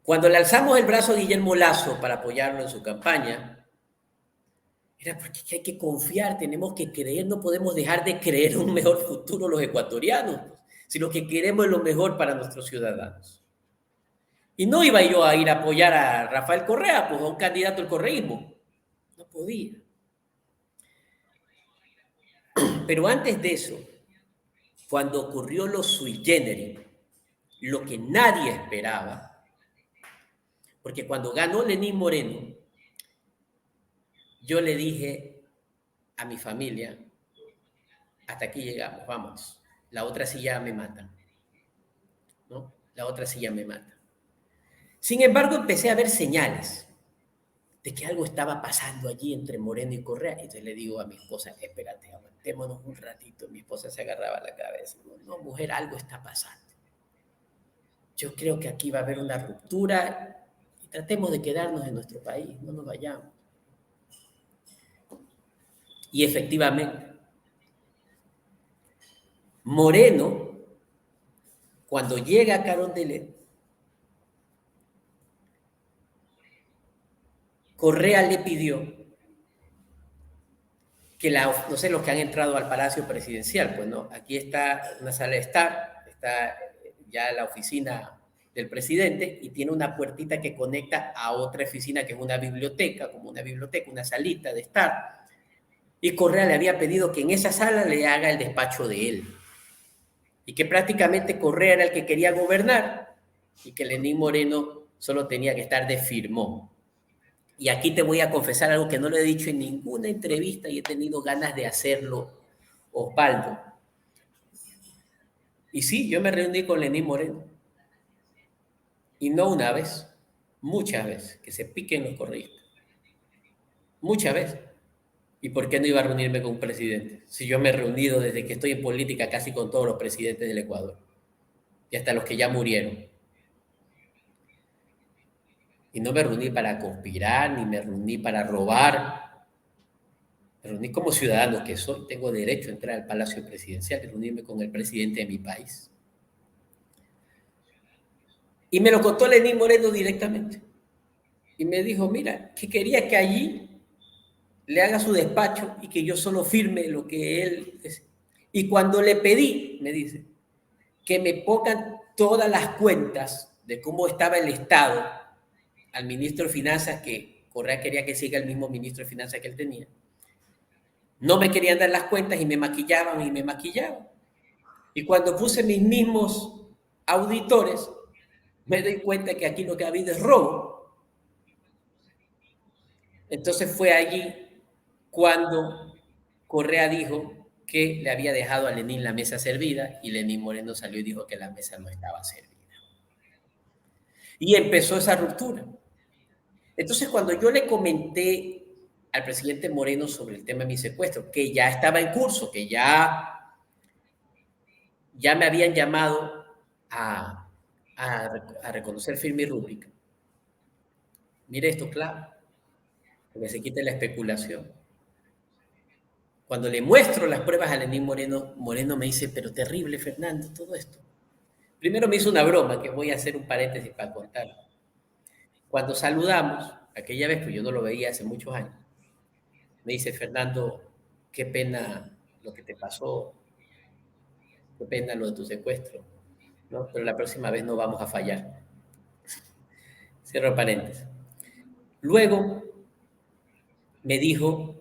Cuando le alzamos el brazo a Guillermo Lasso para apoyarlo en su campaña, era porque hay que confiar, tenemos que creer, no podemos dejar de creer en un mejor futuro los ecuatorianos, sino que queremos lo mejor para nuestros ciudadanos. Y no iba yo a ir a apoyar a Rafael Correa, pues a un candidato del correísmo. No podía. Pero antes de eso, cuando ocurrió lo sui generis, lo que nadie esperaba, porque cuando ganó Lenín Moreno, yo le dije a mi familia, hasta aquí llegamos, vamos, la otra sí ya me matan, ¿no? La otra sí ya me mata. Sin embargo, empecé a ver señales de que algo estaba pasando allí entre Moreno y Correa. Entonces le digo a mi esposa, espérate, aguantémonos un ratito. Mi esposa se agarraba la cabeza. No, mujer, algo está pasando. Yo creo que aquí va a haber una ruptura y tratemos de quedarnos en nuestro país, no nos vayamos. Y efectivamente, Moreno, cuando llega a Carondelet, Correa le pidió que no sé, los que han entrado al Palacio Presidencial, pues no, aquí está una sala de estar, está ya la oficina del presidente y tiene una puertita que conecta a otra oficina que es una biblioteca, como una biblioteca, una salita de estar. Y Correa le había pedido que en esa sala le haga el despacho de él. Y que prácticamente Correa era el que quería gobernar y que Lenín Moreno solo tenía que estar de firmón. Y aquí te voy a confesar algo que no lo he dicho en ninguna entrevista y he tenido ganas de hacerlo, Osvaldo. Y sí, yo me reuní con Lenín Moreno. Y no una vez, muchas veces, que se piquen los correístas. muchas veces. ¿Y por qué no iba a reunirme con un presidente? Si yo me he reunido desde que estoy en política casi con todos los presidentes del Ecuador, y hasta los que ya murieron. Y no me reuní para conspirar, ni me reuní para robar. Me reuní como ciudadano que soy. Tengo derecho a entrar al Palacio Presidencial y reunirme con el presidente de mi país. Y me lo contó Lenín Moreno directamente. Y me dijo, mira, que quería que allí le haga su despacho y que yo solo firme lo que él... Y cuando le pedí, me dice, que me pongan todas las cuentas de cómo estaba el Estado al ministro de Finanzas, que Correa quería que siga el mismo ministro de Finanzas que él tenía. No me querían dar las cuentas y me maquillaban y me maquillaban. Y cuando puse mis mismos auditores, me doy cuenta que aquí lo que ha habido es robo. Entonces fue allí cuando Correa dijo que le había dejado a Lenín la mesa servida y Lenín Moreno salió y dijo que la mesa no estaba servida. Y empezó esa ruptura. Entonces, cuando yo le comenté al presidente Moreno sobre el tema de mi secuestro, que ya estaba en curso, que ya me habían llamado a reconocer firme y rúbrica. Mire esto claro, porque se quite la especulación. Cuando le muestro las pruebas a Lenín Moreno, Moreno me dice, pero terrible, Fernando, todo esto. Primero me hizo una broma, que voy a hacer un paréntesis para contar. Cuando saludamos, aquella vez, pues yo no lo veía hace muchos años, me dice, Fernando, qué pena lo que te pasó, qué pena lo de tu secuestro, ¿no? Pero la próxima vez no vamos a fallar. Cierro paréntesis. Luego me dijo,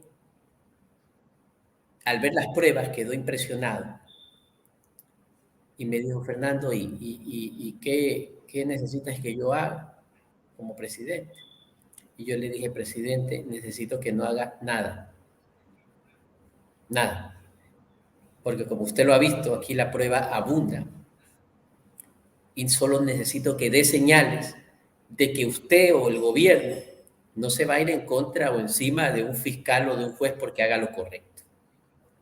al ver las pruebas, quedó impresionado. Y me dijo, Fernando, ¿y qué necesitas que yo haga como presidente? Y yo le dije, presidente, necesito que no haga nada. Nada. Porque como usted lo ha visto, aquí la prueba abunda. Y solo necesito que dé señales de que usted o el gobierno no se va a ir en contra o encima de un fiscal o de un juez porque haga lo correcto.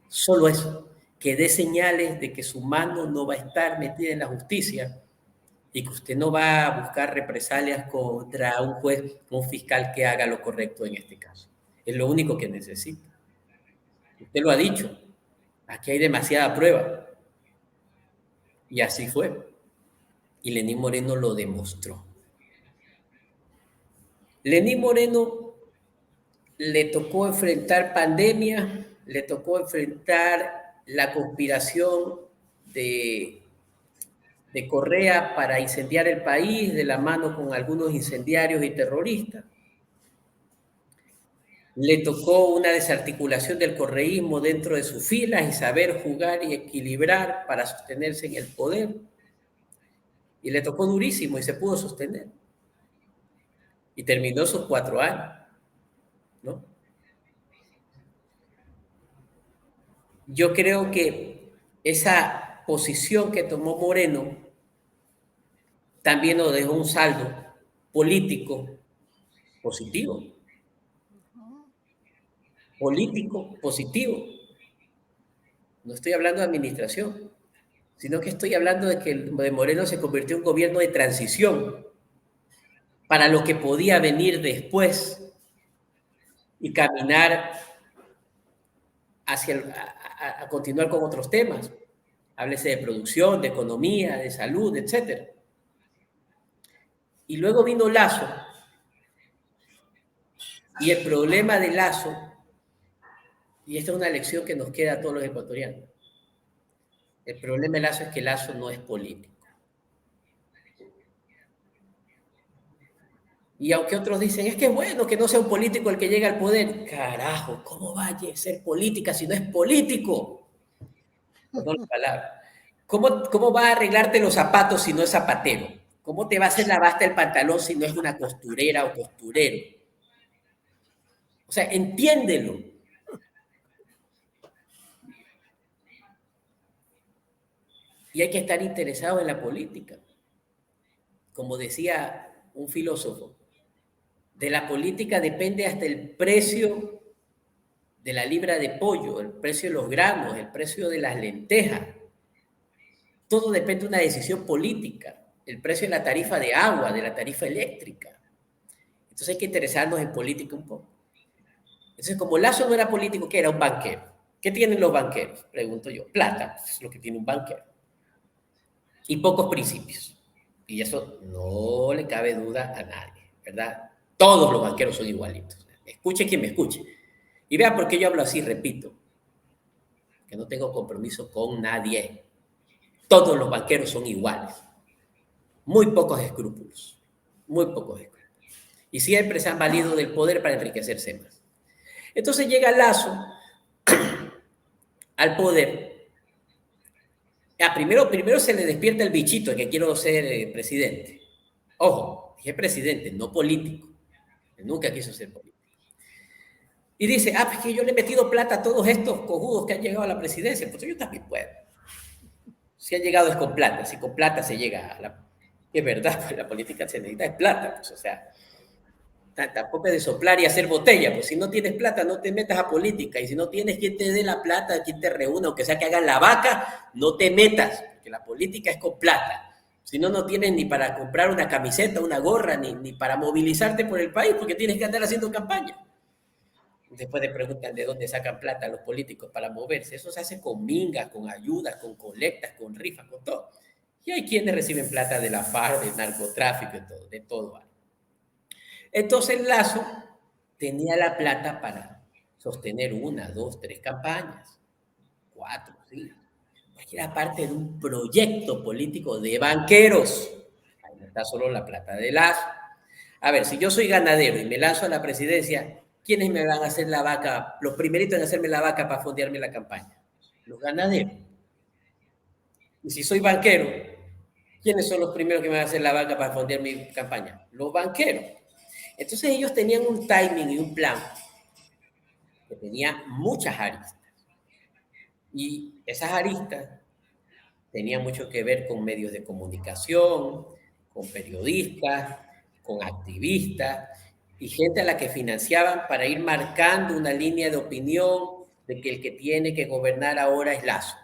Solo eso, que dé señales de que su mano no va a estar metida en la justicia y que usted no va a buscar represalias contra un juez o un fiscal que haga lo correcto en este caso. Es lo único que necesita. Usted lo ha dicho, aquí hay demasiada prueba. Y así fue. Y Lenín Moreno lo demostró. Lenín Moreno le tocó enfrentar pandemia, le tocó enfrentar la conspiración de Correa para incendiar el país de la mano con algunos incendiarios y terroristas. Le tocó una desarticulación del correísmo dentro de sus filas y saber jugar y equilibrar para sostenerse en el poder. Y le tocó durísimo y se pudo sostener. Y terminó sus 4 años, ¿no? Yo creo que esa posición que tomó Moreno también nos dejó un saldo político positivo. Político positivo. No estoy hablando de administración, sino que estoy hablando de que de Moreno se convirtió en un gobierno de transición para lo que podía venir después y caminar a continuar con otros temas. Háblese de producción, de economía, de salud, etc. Y luego vino Lasso. Y el problema de Lasso, y esta es una lección que nos queda a todos los ecuatorianos, el problema de Lasso es que Lasso no es político. Y aunque otros dicen, es que es bueno que no sea un político el que llega al poder. Carajo, ¿cómo va a ser política si no es político? Perdón la palabra. ¿Cómo va a arreglarte los zapatos si no es zapatero? ¿Cómo te va a hacer la basta el pantalón si no es una costurera o costurero? O sea, entiéndelo. Y hay que estar interesado en la política. Como decía un filósofo, De la política depende hasta el precio de la libra de pollo, el precio de los granos, el precio de las lentejas. Todo depende de una decisión política. El precio de la tarifa de agua, de la tarifa eléctrica. Entonces hay que interesarnos en política un poco. Entonces, como Lasso no era político, ¿qué era? Un banquero. ¿Qué tienen los banqueros? Pregunto yo. Plata, es lo que tiene un banquero. Y pocos principios. Y eso no le cabe duda a nadie, ¿verdad? Todos los banqueros son igualitos. Escuche quien me escuche. Y vea por qué yo hablo así, repito. Que no tengo compromiso con nadie. Todos los banqueros son iguales. Muy pocos escrúpulos. Muy pocos escrúpulos. Y siempre se han valido del poder para enriquecerse más. Entonces llega Lasso al poder. Primero se le despierta el bichito de que quiero ser presidente. Ojo, dije presidente, no político. Nunca quiso ser político. Y dice, pues que yo le he metido plata a todos estos cojudos que han llegado a la presidencia. Pues yo también puedo. Si han llegado es con plata. Si con plata se llega a la... Es verdad, pues la política se necesita es plata. Pues, o sea, tampoco es de soplar y hacer botella. Pues si no tienes plata, no te metas a política. Y si no tienes quien te dé la plata, quien te reúna, aunque sea que hagan la vaca, no te metas. Porque la política es con plata. Si no, no tienes ni para comprar una camiseta, una gorra, ni para movilizarte por el país, porque tienes que andar haciendo campaña. Después le preguntan de dónde sacan plata los políticos para moverse. Eso se hace con mingas, con ayudas, con colectas, con rifas, con todo. Y hay quienes reciben plata de la FARC, del narcotráfico, de todo. Entonces Lasso tenía la plata para sostener 1, 2, 3 campañas, 4, sí. Porque era parte de un proyecto político de banqueros. Ahí no está solo la plata de Lasso. A ver, si yo soy ganadero y me lanzo a la presidencia, ¿quiénes me van a hacer la vaca? Los primeritos en hacerme la vaca para fondearme la campaña. Los ganaderos. Y si soy banquero, ¿quiénes son los primeros que me van a hacer la vaca para fondear mi campaña? Los banqueros. Entonces ellos tenían un timing y un plan que tenía muchas aristas. Y esas aristas tenían mucho que ver con medios de comunicación, con periodistas, con activistas y gente a la que financiaban para ir marcando una línea de opinión de que el que tiene que gobernar ahora es Lasso.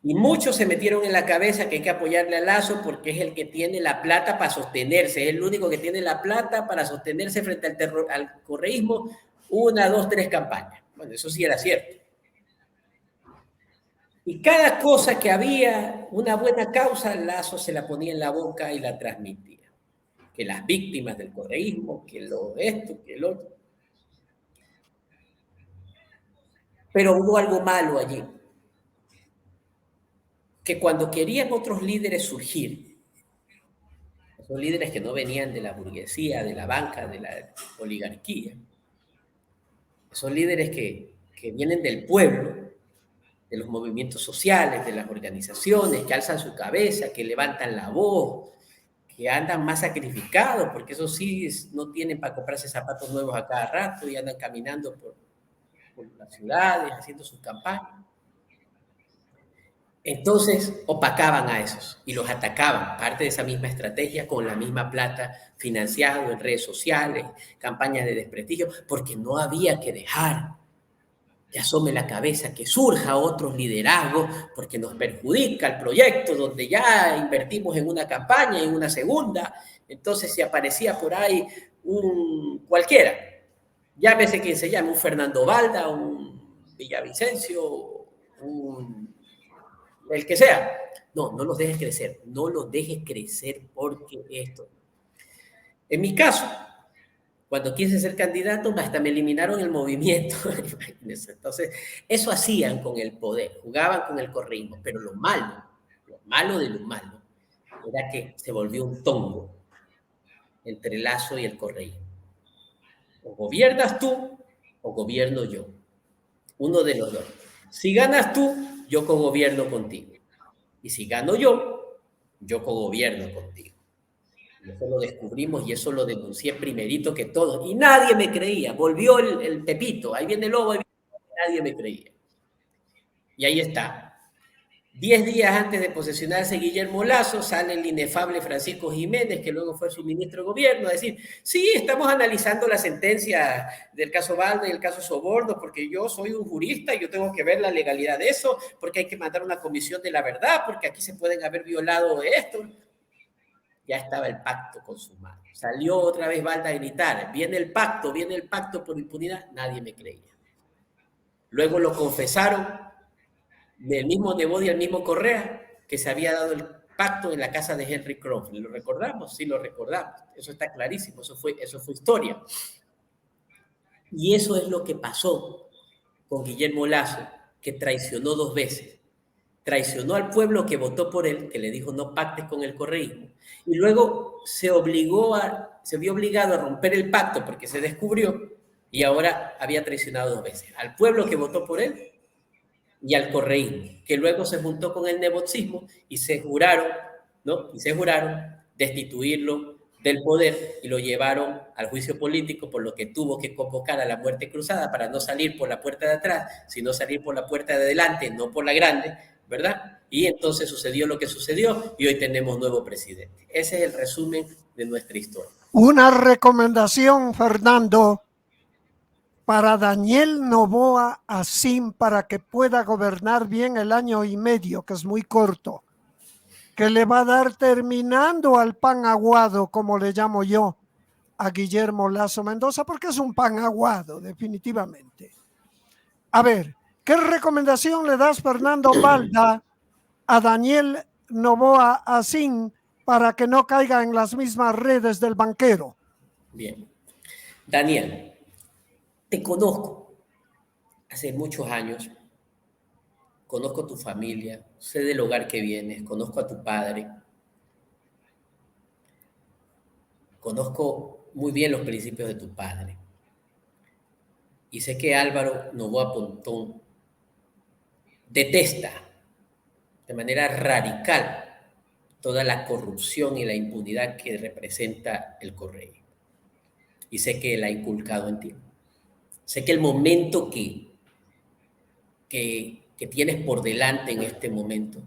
Y muchos se metieron en la cabeza que hay que apoyarle a Lasso porque es el que tiene la plata para sostenerse, es el único que tiene la plata para sostenerse frente al terror, al correísmo, 1, 2, 3 campañas. Bueno, eso sí era cierto. Y cada cosa que había una buena causa, Lasso se la ponía en la boca y la transmitía. Que las víctimas del correísmo, que esto, que lo otro. Pero hubo algo malo allí. Que cuando querían otros líderes surgir, esos líderes que no venían de la burguesía, de la banca, de la oligarquía, esos líderes que vienen del pueblo, de los movimientos sociales, de las organizaciones, que alzan su cabeza, que levantan la voz, que andan más sacrificados, porque esos sí no tienen para comprarse zapatos nuevos a cada rato y andan caminando por las ciudades, haciendo sus campañas. Entonces opacaban a esos y los atacaban, parte de esa misma estrategia, con la misma plata, financiado en redes sociales, campañas de desprestigio, porque no había que dejar que asome la cabeza, que surja otros liderazgos, porque nos perjudica el proyecto donde ya invertimos en una campaña, en una segunda. Entonces, si aparecía por ahí un cualquiera, llámese quien se llame, un Fernando Balda, un Villavicencio, el que sea. No los dejes crecer, no los dejes crecer porque esto. En mi caso, cuando quise ser candidato, hasta me eliminaron el movimiento. Entonces, eso hacían con el poder, jugaban con el correísmo. Pero lo malo de lo malo, era que se volvió un tongo entre Lasso y el correísmo. O gobiernas tú, o gobierno yo. Uno de los dos. Si ganas tú, yo cogobierno contigo. Y si gano yo cogobierno contigo. Y eso lo descubrimos y eso lo denuncié primerito que todos. Y nadie me creía. Volvió el Pepito. Ahí viene el lobo. Nadie me creía. Y ahí está. 10 días antes de posesionarse Guillermo Lasso, sale el inefable Francisco Jiménez, que luego fue su ministro de gobierno, a decir, sí, estamos analizando la sentencia del caso Balda y el caso Soborno, porque yo soy un jurista y yo tengo que ver la legalidad de eso, porque hay que mandar una comisión de la verdad, porque aquí se pueden haber violado esto. Ya estaba el pacto consumado. Salió otra vez Balda a gritar, viene el pacto por impunidad. Nadie me creía. Luego lo confesaron del mismo Nebot y el mismo Correa, que se había dado el pacto en la casa de Henry Crawford. ¿Lo recordamos? Sí, lo recordamos. Eso está clarísimo, eso fue historia. Y eso es lo que pasó con Guillermo Lasso, que traicionó 2 veces. Traicionó al pueblo que votó por él, que le dijo no pactes con el correísmo, y luego se vio obligado a romper el pacto porque se descubrió, y ahora había traicionado 2 veces. Al pueblo que votó por él y al correísmo, que luego se juntó con el nebotsismo y se juraron, ¿no? Y se juraron destituirlo del poder y lo llevaron al juicio político, por lo que tuvo que convocar a la muerte cruzada para no salir por la puerta de atrás, sino salir por la puerta de adelante, no por la grande, ¿verdad? Y entonces sucedió lo que sucedió y hoy tenemos nuevo presidente. Ese es el resumen de nuestra historia. Una recomendación, Fernando, para Daniel Noboa Assim, para que pueda gobernar bien el año y medio, que es muy corto, que le va a dar terminando al pan aguado, como le llamo yo, a Guillermo Lasso Mendoza, porque es un pan aguado, definitivamente. A ver, ¿qué recomendación le das, Fernando Balda, a Daniel Noboa Assim para que no caiga en las mismas redes del banquero? Bien. Daniel, te conozco hace muchos años, conozco tu familia, sé del hogar que vienes, conozco a tu padre, conozco muy bien los principios de tu padre y sé que Álvaro Noboa Pontón detesta de manera radical toda la corrupción y la impunidad que representa el correo. Y sé que la ha inculcado en ti. Sé que el momento que tienes por delante en este momento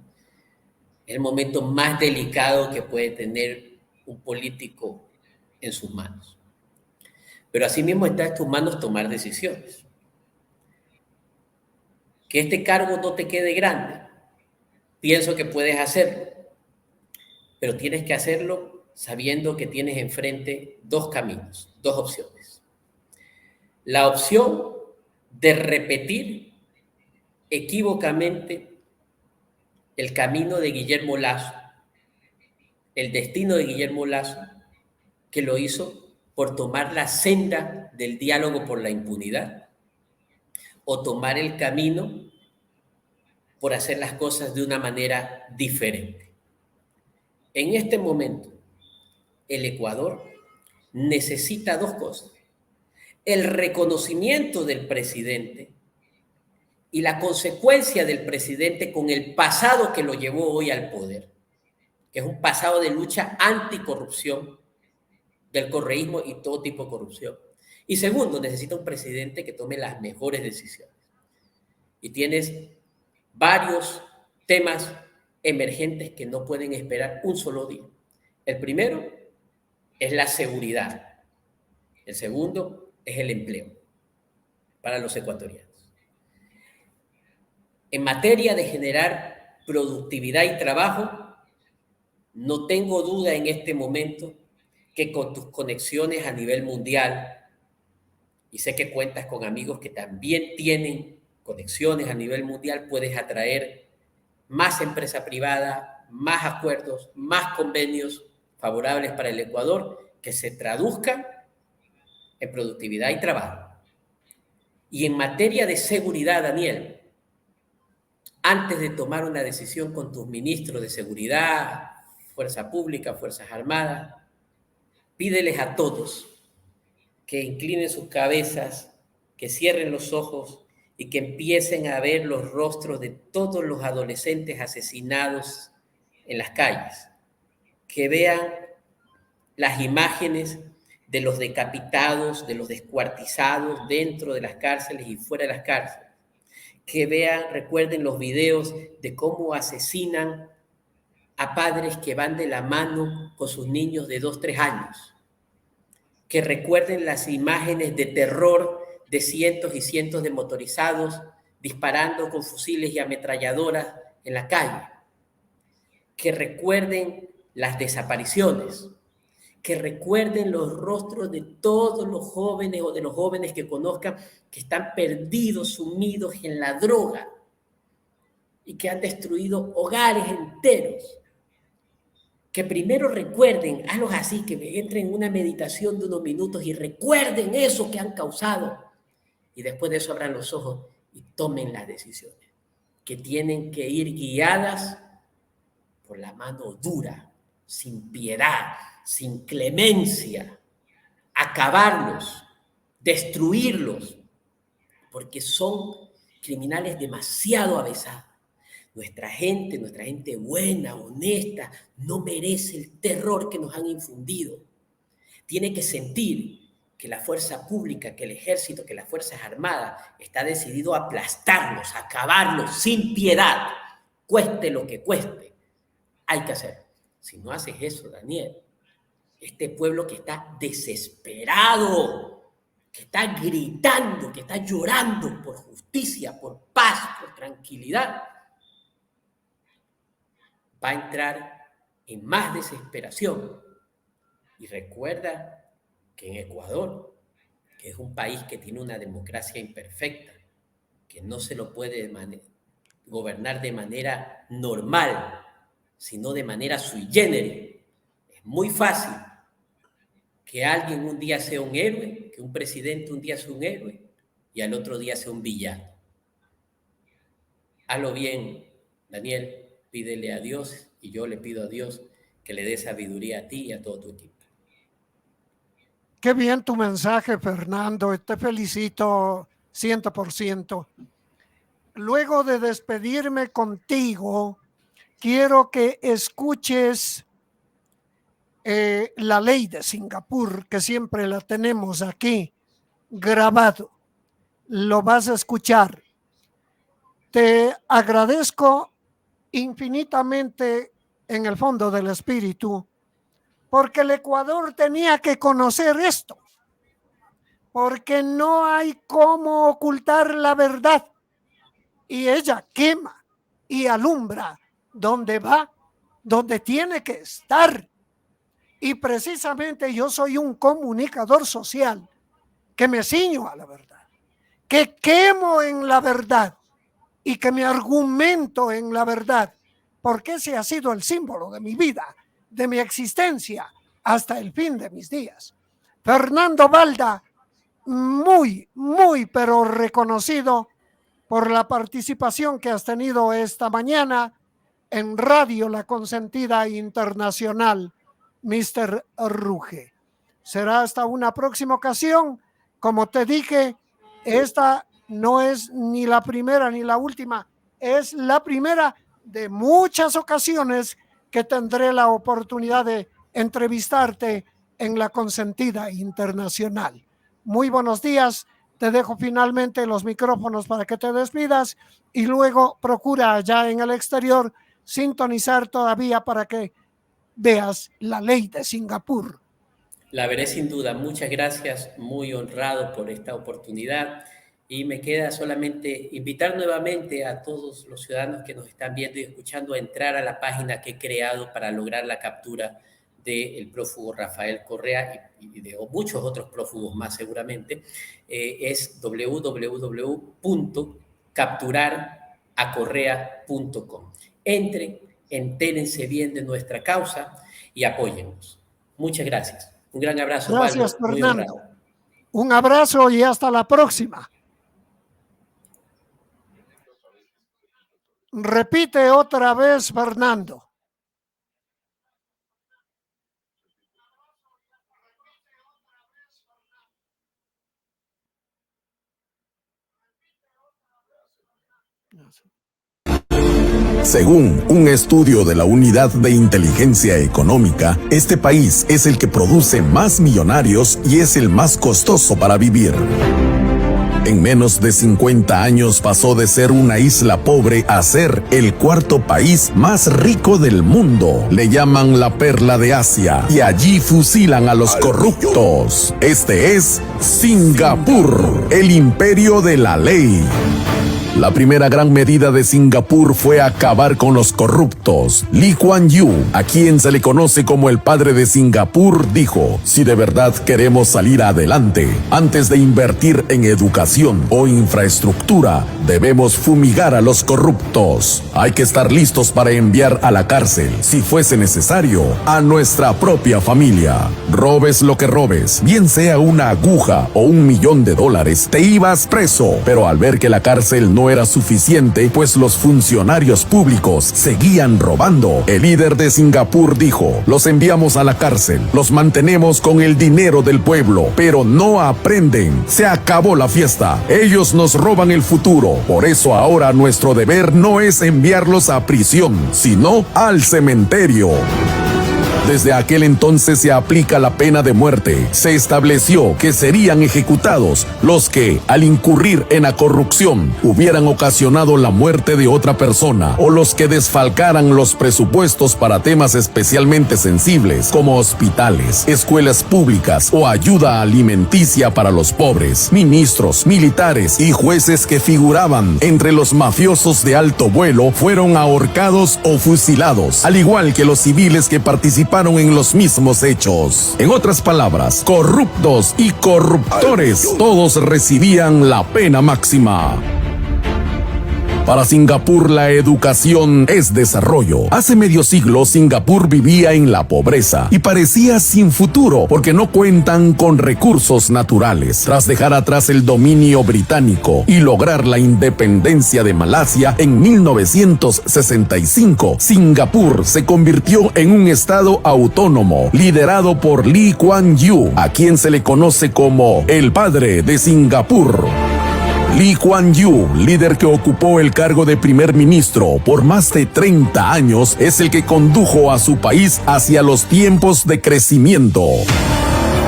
es el momento más delicado que puede tener un político en sus manos. Pero asimismo está en tus manos tomar decisiones. Que este cargo no te quede grande. Pienso que puedes hacerlo, pero tienes que hacerlo sabiendo que tienes enfrente 2 caminos, 2 opciones. La opción de repetir equívocamente el camino de Guillermo Lasso, el destino de Guillermo Lasso, que lo hizo por tomar la senda del diálogo por la impunidad, o tomar el camino por hacer las cosas de una manera diferente. En este momento, el Ecuador necesita 2 cosas: el reconocimiento del presidente y la consecuencia del presidente con el pasado que lo llevó hoy al poder, que es un pasado de lucha anticorrupción del correísmo y todo tipo de corrupción. Y segundo, necesita un presidente que tome las mejores decisiones. Y tienes varios temas emergentes que no pueden esperar un solo día. El primero es la seguridad. El segundo es el empleo para los ecuatorianos. En materia de generar productividad y trabajo, no tengo duda en este momento que con tus conexiones a nivel mundial, y sé que cuentas con amigos que también tienen conexiones a nivel mundial, puedes atraer más empresa privada, más acuerdos, más convenios favorables para el Ecuador que se traduzcan en productividad y trabajo. Y en materia de seguridad, Daniel, antes de tomar una decisión con tus ministros de seguridad, Fuerza Pública, Fuerzas Armadas, pídeles a todos que inclinen sus cabezas, que cierren los ojos y que empiecen a ver los rostros de todos los adolescentes asesinados en las calles, que vean las imágenes de los decapitados, de los descuartizados dentro de las cárceles y fuera de las cárceles, que recuerden los videos de cómo asesinan a padres que van de la mano con sus niños de 2, 3 años. Que recuerden las imágenes de terror de cientos y cientos de motorizados disparando con fusiles y ametralladoras en la calle. Que recuerden las desapariciones. Que recuerden los rostros de todos los jóvenes o de los jóvenes que conozcan que están perdidos, sumidos en la droga y que han destruido hogares enteros. Que primero recuerden, hazlos así, que entren en una meditación de unos minutos y recuerden eso que han causado. Y después de eso abran los ojos y tomen las decisiones, que tienen que ir guiadas por la mano dura, sin piedad, sin clemencia, acabarlos, destruirlos, porque son criminales demasiado avesados. Nuestra gente buena, honesta, no merece el terror que nos han infundido. Tiene que sentir que la fuerza pública, que el ejército, que las fuerzas armadas está decidido a aplastarlos, a acabarlos sin piedad, cueste lo que cueste. Hay que hacerlo. Si no haces eso, Daniel, este pueblo que está desesperado, que está gritando, que está llorando por justicia, por paz, por tranquilidad, va a entrar en más desesperación. Y recuerda que en Ecuador, que es un país que tiene una democracia imperfecta, que no se lo puede gobernar de manera normal, sino de manera sui generis, es muy fácil que alguien un día sea un héroe, que un presidente un día sea un héroe y al otro día sea un villano. Hazlo bien, Daniel. Pídele a Dios y yo le pido a Dios que le dé sabiduría a ti y a todo tu equipo. Qué bien tu mensaje, Fernando. Te felicito 100%. Luego de despedirme contigo, quiero que escuches la ley de Singapur, que siempre la tenemos aquí grabado. Lo vas a escuchar. Te agradezco infinitamente en el fondo del espíritu, porque el Ecuador tenía que conocer esto, porque no hay cómo ocultar la verdad y ella quema y alumbra donde va, donde tiene que estar. Y precisamente yo soy un comunicador social que me ciño a la verdad, que quemo en la verdad y que me argumento en la verdad, porque ese ha sido el símbolo de mi vida, de mi existencia, hasta el fin de mis días. Fernando Balda, muy, pero reconocido por la participación que has tenido esta mañana en Radio La Consentida Internacional, Mr. Ruge. Será hasta una próxima ocasión. Como te dije, esta no es ni la primera ni la última, es la primera de muchas ocasiones que tendré la oportunidad de entrevistarte en La Consentida Internacional. Muy buenos días, te dejo finalmente los micrófonos para que te despidas y luego procura allá en el exterior sintonizar todavía para que veas la ley de Singapur. La veré sin duda. Muchas gracias, muy honrado por esta oportunidad. Y me queda solamente invitar nuevamente a todos los ciudadanos que nos están viendo y escuchando a entrar a la página que he creado para lograr la captura del prófugo Rafael Correa y de muchos otros prófugos más seguramente. Es www.capturaracorrea.com. Entren, entérense bien de nuestra causa y apóyennos. Muchas gracias. Un gran abrazo. Gracias, Waldo, Fernando. Un abrazo y hasta la próxima. Repite otra vez, Fernando. Según un estudio de la Unidad de Inteligencia Económica, este país es el que produce más millonarios y es el más costoso para vivir. En menos de 50 años pasó de ser una isla pobre a ser el cuarto país más rico del mundo. Le llaman la perla de Asia y allí fusilan a los corruptos. Este es Singapur, el imperio de la ley. La primera gran medida de Singapur fue acabar con los corruptos. Lee Kuan Yew, a quien se le conoce como el padre de Singapur, dijo: si de verdad queremos salir adelante, antes de invertir en educación o infraestructura, debemos fumigar a los corruptos. Hay que estar listos para enviar a la cárcel, si fuese necesario, a nuestra propia familia. Robes lo que robes, bien sea una aguja o $1.000.000, te ibas preso. Pero al ver que la cárcel no era suficiente, pues los funcionarios públicos seguían robando, el líder de Singapur dijo: los enviamos a la cárcel, los mantenemos con el dinero del pueblo, pero no aprenden. Se acabó la fiesta. Ellos nos roban el futuro. Por eso ahora nuestro deber no es enviarlos a prisión, sino al cementerio. Desde aquel entonces se aplica la pena de muerte. Se estableció que serían ejecutados los que, al incurrir en la corrupción, hubieran ocasionado la muerte de otra persona, o los que desfalcaran los presupuestos para temas especialmente sensibles, como hospitales, escuelas públicas o ayuda alimenticia para los pobres. Ministros, militares y jueces que figuraban entre los mafiosos de alto vuelo fueron ahorcados o fusilados, al igual que los civiles que participaron en los mismos hechos. En otras palabras, corruptos y corruptores, todos recibían la pena máxima. Para Singapur, la educación es desarrollo. Hace medio siglo, Singapur vivía en la pobreza y parecía sin futuro porque no cuentan con recursos naturales. Tras dejar atrás el dominio británico y lograr la independencia de Malasia en 1965, Singapur se convirtió en un estado autónomo, liderado por Lee Kuan Yew, a quien se le conoce como el padre de Singapur. Lee Kuan Yew, líder que ocupó el cargo de primer ministro por más de 30 años, es el que condujo a su país hacia los tiempos de crecimiento.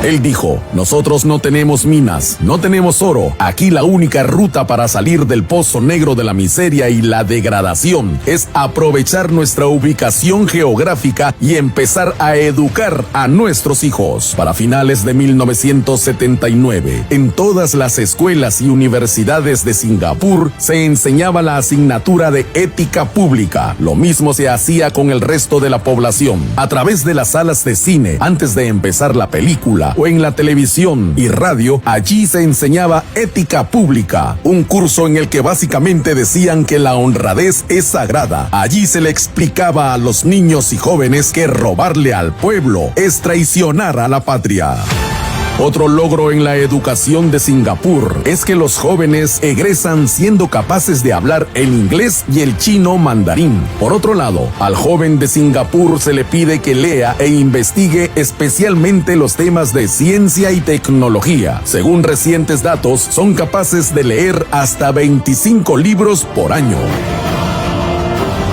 Él dijo: nosotros no tenemos minas, no tenemos oro. Aquí la única ruta para salir del pozo negro de la miseria y la degradación es aprovechar nuestra ubicación geográfica y empezar a educar a nuestros hijos. Para finales de 1979, en todas las escuelas y universidades de Singapur se enseñaba la asignatura de ética pública. Lo mismo se hacía con el resto de la población. A través de las salas de cine, antes de empezar la película, o en la televisión y radio, allí se enseñaba ética pública, un curso en el que básicamente decían que la honradez es sagrada. Allí se le explicaba a los niños y jóvenes que robarle al pueblo es traicionar a la patria. Otro logro en la educación de Singapur es que los jóvenes egresan siendo capaces de hablar el inglés y el chino mandarín. Por otro lado, al joven de Singapur se le pide que lea e investigue especialmente los temas de ciencia y tecnología. Según recientes datos, son capaces de leer hasta 25 libros por año.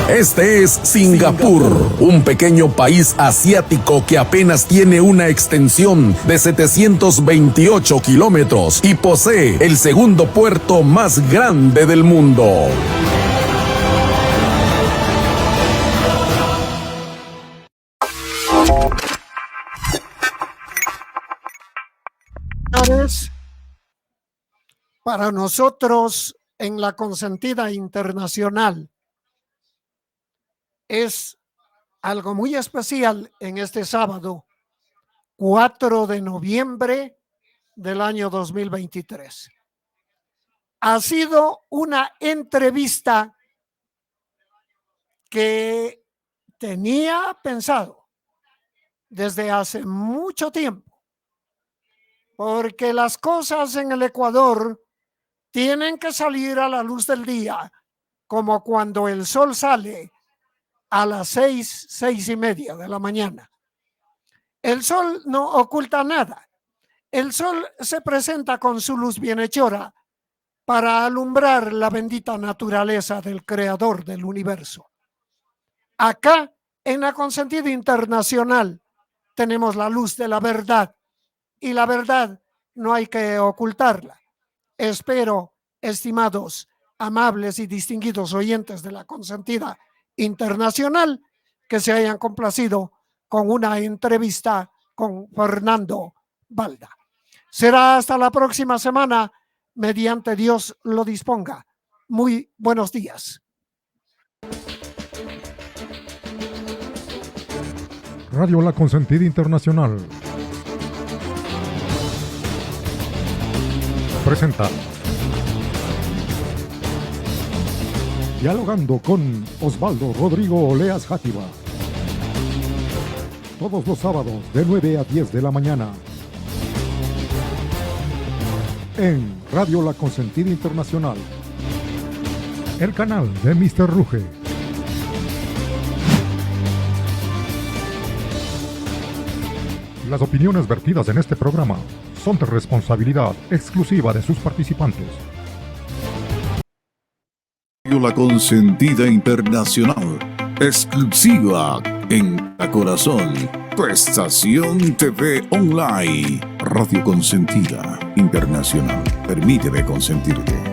Este es Singapur, un pequeño país asiático que apenas tiene una extensión de 728 kilómetros y posee el segundo puerto más grande del mundo. Para nosotros en la Consentida Internacional es algo muy especial en este sábado, 4 de noviembre del año 2023. Ha sido una entrevista que tenía pensado desde hace mucho tiempo, porque las cosas en el Ecuador tienen que salir a la luz del día, como cuando el sol sale a las 6:30 de la mañana. El sol no oculta nada. El sol se presenta con su luz bienhechora para alumbrar la bendita naturaleza del creador del universo. Acá, en la Consentida Internacional, tenemos la luz de la verdad, y la verdad no hay que ocultarla. Espero, estimados, amables y distinguidos oyentes de La Consentida Internacional, que se hayan complacido con una entrevista con Fernando Balda. Será hasta la próxima semana, mediante Dios lo disponga. Muy buenos días. Radio La Consentida Internacional presenta Dialogando con Osvaldo Rodrigo Oleas Játiva, todos los sábados de 9 a 10 de la mañana en Radio La Consentida Internacional, el canal de Mr. Ruge. Las opiniones vertidas en este programa son de responsabilidad exclusiva de sus participantes. La Consentida Internacional, exclusiva en Cada Corazón, tu estación TV online, Radio Consentida Internacional. Permíteme consentirte.